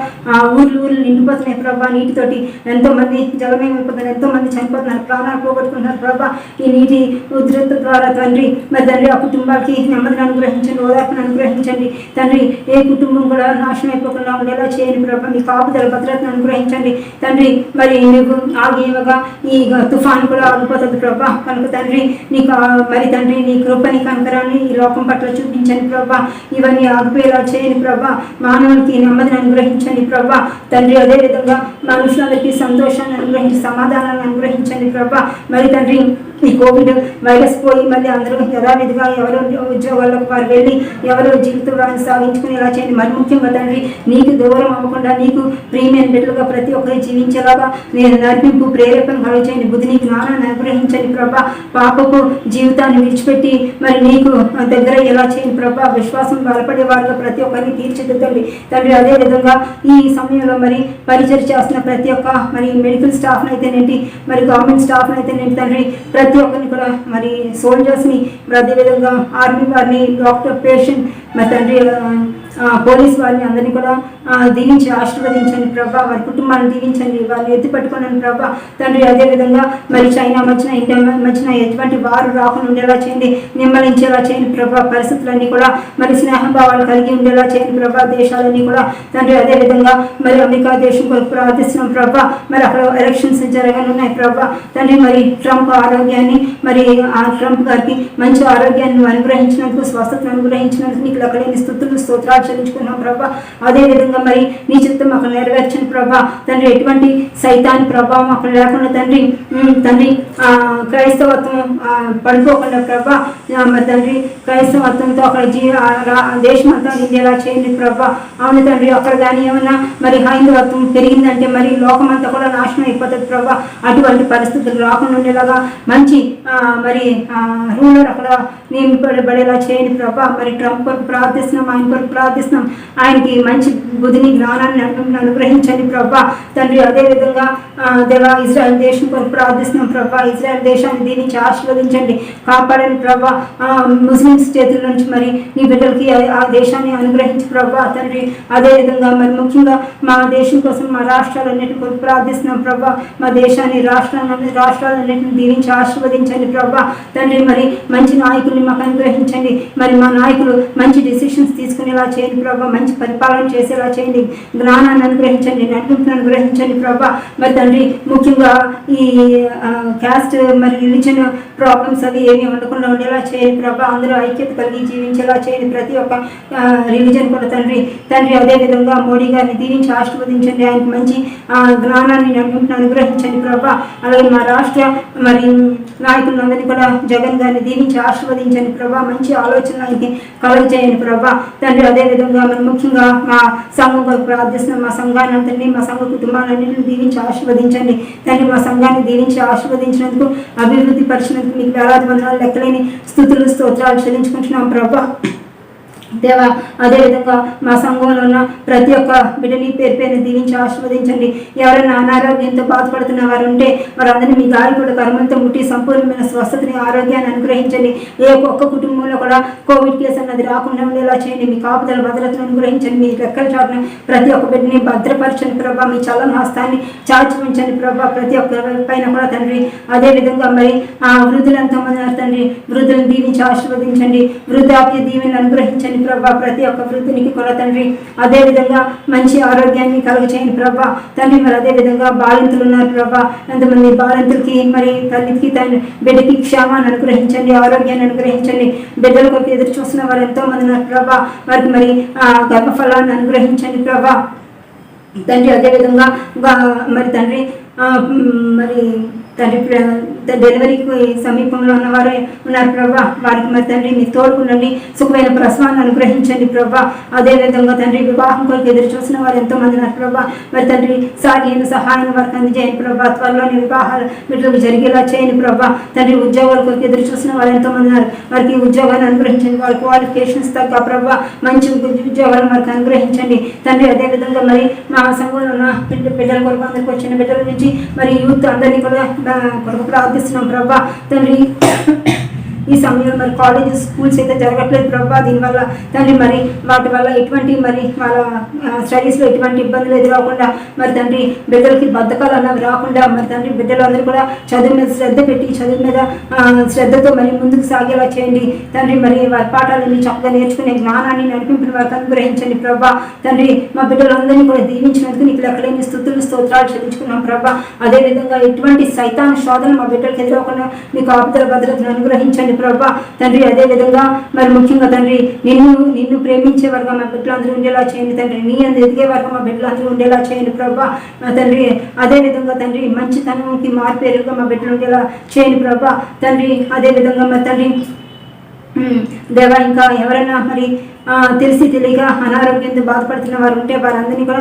ఊర్లు నిండిపోతున్నాయి ప్రభా. నీటితోటి ఎంతో మంది జలమయమైపోతున్నారు, ఎంతో మంది చనిపోతున్నారు, ప్రాణాలు పోగొట్టుకుంటున్నారు ప్రభా. ఈ నీటి ఉధృత ద్వారా తండ్రి మరి తండ్రి ఆ కుటుంబాలకి నెమ్మదిని అనుగ్రహించండి, ఓదార్పును అనుగ్రహించండి తండ్రి. ఏ కుటుంబం కూడా నాశనం అయిపోకుండా ఉండేలా చేయండి ప్రభా. మీ కాపుదల భద్రతను అనుగ్రహించండి తండ్రి. మరి మీకు ఆగేయగా ఈ తుఫాను కూడా ఆగిపోతుంది ప్రభా. కనుక తండ్రి నీకు మరి తండ్రి నీ కృపని, కనకరాన్ని ఈ లోకం పట్ల చూపించండి ప్రభా. ఇవన్నీ ఆగిపోయేలా చేయండి ప్రభా. మానవునికి నెమ్మదిని అనుగ్రహించండి ప్రభా. తండ్రి అదేవిధంగా మనుషులందరికీ సంతోషాన్ని అనుగ్రహించి సమాధానాన్ని అనుగ్రహించండి ప్రభా. మరి తండ్రి ఈ కోవిడ్ వైరస్ పోయి మళ్ళీ అందరూ యథావిధిగా ఎవరు ఉద్యోగాలకు వారు వెళ్ళి ఎవరు జీవితాన్ని సాగించుకునేలా చేయండి. మరి ముఖ్యంగా తండ్రి నీకు దూరం అవ్వకుండా నీకు ప్రీమియం బిడ్డలుగా ప్రతి ఒక్కరి జీవించేలాగా నేను నడిపింపు, ప్రేరేపణ కలుగచేయండి. బుద్ధిని, జ్ఞానాన్ని అనుగ్రహించండి ప్రభా. పాపపు జీవితాన్ని విడిచిపెట్టి మరి నీకు దగ్గర ఎలా చేయండి ప్రభా. విశ్వాసం బలపడే వారిలో ప్రతి ఒక్కరిని తీర్చిదిద్దండి తండ్రి. అదేవిధంగా ఈ సమయంలో మరి పరిచయం చేస్తున్న ప్రతి ఒక్క మరి మెడికల్ స్టాఫ్ని అయితేనేంటి, మరి గవర్నమెంట్ స్టాఫ్ని అయితేనేంటి తండ్రి, ప్రతి ఒక్కరిని కూడా మరి సోల్జర్స్ని, అదేవిధంగా ఆర్మీ వారిని, డాక్టర్, పేషెంట్, మరి తండ్రి పోలీస్ వారిని అందరినీ కూడా దీవించి ఆశీర్వదించండి ప్రభా. వారి కుటుంబాన్ని దీవించండి, వారిని ఎత్తిపట్టుకోనండి ప్రభా. తండ్రి అదేవిధంగా మరి చైనా మధ్యన, ఇండియా మధ్యన ఎటువంటి వారు రాకుండా ఉండేలా చేయండి, నిమ్మలించేలా చేయండి ప్రభా. పరిస్థితులన్నీ కూడా మరి స్నేహభావాలు కలిగి ఉండేలా చేయండి ప్రభా. దేశాలన్నీ కూడా తండ్రి అదేవిధంగా మరి అమెరికా దేశం కొరకు ప్రార్థిస్తున్నాం ప్రభా. మరి అక్కడ ఎలక్షన్స్ జరగనున్నాయి ప్రభా. తండ్రి మరి ట్రంప్ ఆరోగ్యాన్ని, మరి ఆ ట్రంప్ గారికి మంచి ఆరోగ్యాన్ని అనుగ్రహించినందుకు, స్వస్థతను అనుగ్రహించినందుకు నీకు లెక్కలేని స్తుతులు, స్తోత్రాలు చెల్లించుకున్నాం ప్రభా. అదేవిధంగా మరి నీ చిత్తం అక్కడ నెరవేర్చండి ప్రభా. తండ్రి ఎటువంటి సైతాన్ ప్రభావం అక్కడ లేకుండా తండ్రి తండ్రి క్రైస్తవత్వం పడిపోకుండా ప్రభా. మరి తండ్రి క్రైస్తవత్వంతో అక్కడ దేశం అంతా నిండేలా చేయండి ప్రభా. అవును తండ్రి, అక్కడ కానీ ఏమన్నా మరి హైందవత్వం పెరిగిందంటే మరి లోకమంతా కూడా నాశనం అయిపోతుంది ప్రభా. అటువంటి పరిస్థితులు రాకుండా ఉండేలాగా మంచి మరి రూలర్ అక్కడ నియమింపబడేలా చేయండి ప్రభా. మరి ట్రంప్ కొరకు ప్రార్థిస్తున్నాం, ఆయన కొరకు ప్రార్థిస్తున్నాం. ఆయనకి మంచి బుద్ధిని, జ్ఞానాన్ని అనుగ్రహించండి ప్రభా. తండ్రి అదేవిధంగా దేవా ఇజ్రాయెల్ దేశం కొరకు ప్రార్థిస్తున్నాం ప్రభా. ఇజ్రాయెల్ దేశాన్ని దీనికి ఆశీర్వదించండి, కాపాడండి ప్రభా. ముస్లిమ్స్ చేతుల నుంచి మరి నీ బిడ్డలకి ఆ దేశాన్ని అనుగ్రహించి ప్రభా. తండ్రి అదేవిధంగా మరి ముఖ్యంగా మా దేశం కోసం, మా రాష్ట్రాలన్నింటి కొరకు ప్రార్థిస్తున్నాం ప్రభా. మా దేశాన్ని, రాష్ట్రాలన్నింటిని దీవించి ఆశీర్వదించండి ప్రభా. తండ్రి మరి మంచి నాయకుల్ని మాకు అనుగ్రహించండి. మరి మా నాయకులు మంచి డిసిషన్స్ తీసుకునేలా చేయండి ప్రభా. మంచి పరిపాలన చేసేలా చేయండి, జ్ఞానాన్ని అనుగ్రహించండి, నడిపింపును అనుగ్రహించండి ప్రభా. మరి తండ్రి ముఖ్యంగా ఈ క్యాస్ట్ మరి రిలీజన్ ప్రాబ్లమ్స్ అవి ఏమీ ఉండకుండా ఉండేలా చేయండి ప్రభా. అందరూ ఐక్యత కలిగి జీవించేలా చేయండి, ప్రతి ఒక్క రిలీజన్ కూడా తండ్రి. అదేవిధంగా మోడీ గారిని దీవించి ఆశీర్వదించండి, ఆయనకు మంచి జ్ఞానాన్ని, నడిపింపును అనుగ్రహించండి ప్రభా. అలాగే మా రాష్ట్ర మరి నాయకులందరినీ కూడా జగన్ గారిని దీవించి ఆశీర్వదించండి ప్రభా. మంచి ఆలోచన ఆయనకి కలుగజేయండి ప్రభా. తండ్రి అదేవిధంగా మరి ముఖ్యంగా మా సంఘం కొరకు ప్రార్థిస్తున్నాం. మా సంఘాన్ని అంతని, మా సంఘ కుటుంబాలన్నింటినీ దీవించి ఆశీర్వదించండి తండ్రి. మా సంఘాన్ని దీవించి ఆశీర్వదించినందుకు, అభివృద్ధి పరిచినందుకు మీకు వేలాది వందనాలు, లెక్కలేని స్తుతులు, స్తోత్రాలు చెల్లించుకుంటున్నాం ప్రభా. దేవా అదేవిధంగా మా సంఘంలో ఉన్న ప్రతి ఒక్క బిడ్డని పేరు దీవించి ఆశీర్వదించండి. ఎవరైనా అనారోగ్యంతో బాధపడుతున్న వారు ఉంటే వారందరినీ మీ గాయకుడు కర్మలతో ముట్టి సంపూర్ణమైన స్వస్థతని, ఆరోగ్యాన్ని అనుగ్రహించండి. ఏ ఒక్క కుటుంబంలో కూడా కోవిడ్ కేసు అన్నది రాకుండా ఉండేలా చేయండి. మీ కాపుదల భద్రతను అనుగ్రహించండి. మీ రెక్కల చాటున ప్రతి ఒక్క బిడ్డని భద్రపరచండి ప్రభా. మీ చల్లని హస్తాన్ని చాచి ఉంచండి ప్రభా ప్రతి ఒక్క పైన కూడా తండ్రి. అదేవిధంగా మరి వృద్ధులు ఎంతోమంది తండ్రి, వృద్ధులను దీవించి ఆశీర్వదించండి. వృద్ధాప్య దీవెనలు అనుగ్రహించండి ప్రభా ప్రతి ఒక్క వృద్ధునికి కూడా తండ్రి. అదేవిధంగా మంచి ఆరోగ్యాన్ని కలుగచేయండి ప్రభా తండ్రి. మరి అదేవిధంగా బాలింతులు ఉన్నారు ప్రభా. ఎంతమంది బాలింతులకి మరి తల్లికి తండ్రి బిడ్డకి క్షేమాన్ని అనుగ్రహించండి, ఆరోగ్యాన్ని అనుగ్రహించండి. బిడ్డల కొరకు ఎదురు చూస్తున్న వారు ఎంతో మంది ఉన్నారు ప్రభా. వారికి మరి గర్భఫలాన్ని అనుగ్రహించండి ప్రభా తండ్రి. అదేవిధంగా మరి తండ్రి మరి తండ్రి డెలివరీకి సమీపంలో ఉన్నవారు ఉన్నారు ప్రభా, వారికి మరి తండ్రి మీ తోడుకుండండి, సుఖమైన ప్రసవాన్ని అనుగ్రహించండి ప్రభా. అదేవిధంగా తండ్రి వివాహం కొరకు ఎదురు చూసిన వారు ఎంతో మంది ఉన్నారు ప్రభా, మరి తండ్రి సాగిన సహాయం వారికి అందజేయండి ప్రభా. త్వరలోని వివాహాలు బిడ్డలకు జరిగేలా చేయండి ప్రభా. తండ్రి ఉద్యోగాల కొరకు ఎదురు చూసిన వారు ఎంతో మంది ఉన్నారు, వారికి ఉద్యోగాన్ని అనుగ్రహించండి, వారి క్వాలిఫికేషన్స్ తగ్గ ప్రభా మంచి ఉద్యోగాలను వారికి అనుగ్రహించండి తండ్రి. అదేవిధంగా మరి మా సంఘంలో ఉన్న బిడ్డల కొరకు అందరికి వచ్చిన బిడ్డల నుంచి మరి యూత్ అందరినీ కూడా కొరకు ప్రార్థిస్తున్నాం ప్రభా. తండ్రి ఈ సమయంలో మరి కాలేజెస్ స్కూల్స్ అయితే జరగట్లేదు ప్రభా, దీనివల్ల తండ్రి మరి వాటి వల్ల ఎటువంటి మరి వాళ్ళ స్టడీస్లో ఎటువంటి ఇబ్బందులు ఎదురవకుండా మరి తండ్రి బిడ్డలకి బద్ధకాలు అన్నవి రాకుండా మరి తండ్రి బిడ్డలందరూ కూడా చదువు మీద శ్రద్ధ పెట్టి చదువు మీద శ్రద్ధతో మరి ముందుకు సాగేలా చేయండి తండ్రి. మరి వారి పాఠాలన్నీ చక్కగా నేర్చుకునే జ్ఞానాన్ని నడిపించిన వారికి అనుగ్రహించండి ప్రభా. తండ్రి మా బిడ్డలందరినీ కూడా దీవించినందుకు నీకు లెక్కలేని స్తుతులు స్తోత్రాలు చెల్లించుకున్నాం ప్రభా. అదేవిధంగా ఎటువంటి సైతాన్ శోధన మా బిడ్డలకు ఎదురవకుండా మీకు ఆపుదల భద్రతను అనుగ్రహించండి ప్రభా. తండ్రి అదేవిధంగా మరి ముఖ్యంగా తండ్రి నిన్ను ప్రేమించే వరకు మా బిడ్డలందరూ ఉండేలా చేయండి తండ్రి. నీ అందు ఎదిగే వరకు మా బిడ్డలందరూ ఉండేలా చేయండి ప్రభా. తండ్రి అదేవిధంగా తండ్రి మంచితనంకి మార్పేరుగా మా బిడ్డలు ఉండేలా చేయండి ప్రభా. తండ్రి అదేవిధంగా మరి తండ్రి దేవా ఇంకా ఎవరైనా మరి తెలిసి తెలియక అనారోగ్యంతో బాధపడుతున్న వారు ఉంటే వారందరినీ కూడా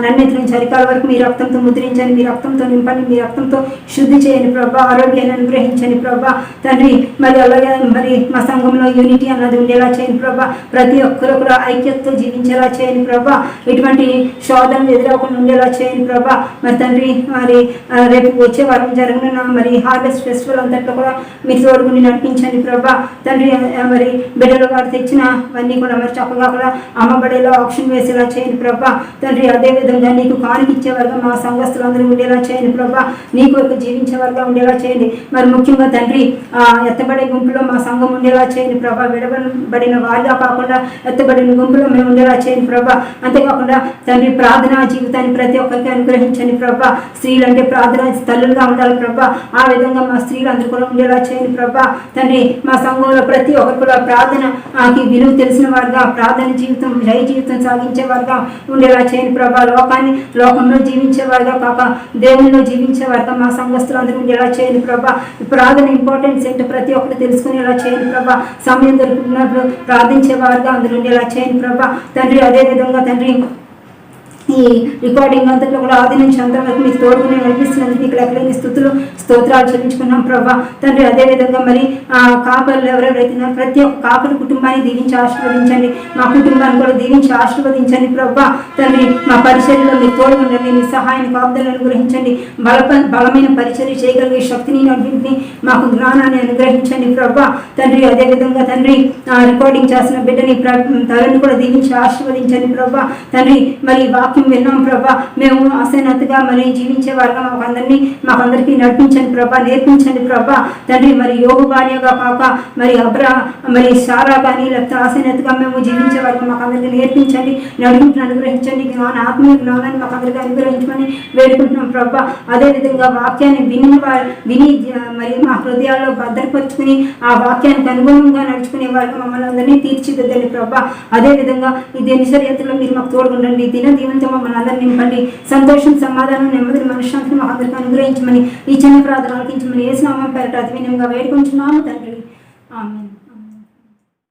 నన్నెత్తి నుంచి అరికాల వరకు మీ రక్తంతో ముద్రించండి, మీ రక్తంతో నింపండి, మీ రక్తంతో శుద్ధి చేయండి ప్రభా. ఆరోగ్యాన్ని అనుగ్రహించండి ప్రభా. తండ్రి మరి అలాగే మరి మా సంఘంలో యూనిటీ అన్నది ఉండేలా చేయండి ప్రభా. ప్రతి ఒక్కరు కూడా ఐక్యతతో జీవించేలా చేయండి ప్రభా. ఎటువంటి శోధనలు ఎదురవకుండా ఉండేలా చేయండి ప్రభా. మరి తండ్రి మరి రేపు వచ్చే వారం జరగనున్న మరి హార్వెస్ట్ ఫెస్టివల్ అంతట్లో కూడా మీరు తోడుకుని నడిపించండి ప్రభా. తండ్రి మరి బిడ్డలు వారు తెచ్చినవన్నీ కూడా మరి చక్కగా కూడా అమ్మబడేలా ఆప్షన్ వేసేలా చేయండి ప్రభా. తండ్రి అదేవిధంగా నీకు కానికిచ్చే వర్గం మా సంఘస్థులందరూ ఉండేలా చేయండి ప్రభా. నీ కొరకు జీవించే వర్గం ఉండేలా చేయండి. మరి ముఖ్యంగా తండ్రి ఎత్తబడే గుంపులో మా సంఘం ఉండేలా చేయండి ప్రభా. విడబడిన వారిగా కాకుండా ఎత్తబడిన గుంపులో మేము ఉండేలా చేయండి ప్రభా. అంతేకాకుండా తండ్రి ప్రార్థనా జీవితాన్ని ప్రతి ఒక్కరికి అనుగ్రహించండి ప్రభా. స్త్రీలు అంటే ప్రార్థన తల్లులుగా ఉండాలి ప్రభా. ఆ విధంగా మా స్త్రీలు అందరూ కూడా ఉండేలా చేయండి ప్రభా. తండ్రి మా సంఘంలో ప్రతి ఒక్కరు కూడా ప్రార్థనకి విలువ తెలిసిన వారుగా ప్రార్థన జీవితం జయ జీవితం సాగించే వారుగా ఉండేలా చేయండి ప్రభా. లోకంలో జీవించే వారుగా కాక దేవునిలో జీవించే వారుగా మా సంఘస్థులు అందరూ ఉండేలా చేయండి ప్రభా. ప్రార్థన ఇంపార్టెన్స్ ఏంటో ప్రతి ఒక్కరు తెలుసుకునేలా చేయండి ప్రభా. సమయం దొరుకుతున్నప్పుడు ప్రార్థించే వారుగా అందరూ ఉండేలా చేయండి ప్రభా. తండ్రి అదేవిధంగా తండ్రి ఈ రికార్డింగ్ అంతట్లో కూడా ఆది నుంచి అంతవరకు మీకు తోడుకుని నడిపిస్తున్నందుకు మీకు లెక్కలేని స్థుతులు స్తోత్రాలు చెల్లించుకున్నాం ప్రభా. తండ్రి అదేవిధంగా మరి కాపర్లు ఎవరెవరైతే ప్రతి ఒక్క కాపరి కుటుంబాన్ని దీవించి ఆశీర్వదించండి, మా కుటుంబాన్ని కూడా దీవించి ఆశీర్వదించండి ప్రభా. తండ్రి మా పరిచర్యలో మీరు తోడుకుండండి, మీ సహాయాన్ని కాపుదలను అనుగ్రహించండి, బలమైన పరిచర్య చేయగలిగే శక్తిని నడిపించి మాకు జ్ఞానాన్ని అనుగ్రహించండి ప్రభా. తండ్రి అదేవిధంగా తండ్రి రికార్డింగ్ చేసిన బిడ్డని తలని కూడా దీవించి ఆశీర్వదించండి ప్రభా. తండ్రి మరి వాక్యం విన్నాం ప్రభా. మేము అసైనట్టుగా మరి జీవించే వారుగా మాకందరికీ నడిపించండి ప్రభా, నేర్పించండి ప్రభా. తండ్రి మరి యోగు భార్యగా కాక మరి సారా కానీ లేకపోతే అసైనట్టుగా మేము జీవించే వారుగా మాకందరికీ నేర్పించండి, నడిపించని అనుగ్రహించండి. ఆత్మీయ జ్ఞానాన్ని మాకందరికీ అనుగ్రహించమని వేడుకుంటున్నాం ప్రభా. అదేవిధంగా వాక్యాన్ని విని మరి మా హృదయాల్లో భద్రపరుచుకుని ఆ వాక్యానికి అనుగుణంగా నడుచుకునే వారుగా మమ్మల్ని అందరినీ తీర్చిదిద్దండి ప్రభా. అదేవిధంగా ఈ దినచర్యలో మీరు మాకు తోడుకుండండి, దీవెనతో మమ్మల్ని అందరినీ నింపండి. సంతోషం, సమాధానం, నెమ్మది, మనశ్శాంతిని మాకు అందరికీ అనుగ్రహించమని ఈ చిన్న ప్రార్థన ఆలకించమని యేసు నామం పేరట అతి వినయంగా వేడుకుంటున్నాము తండ్రి. ఆమేన్.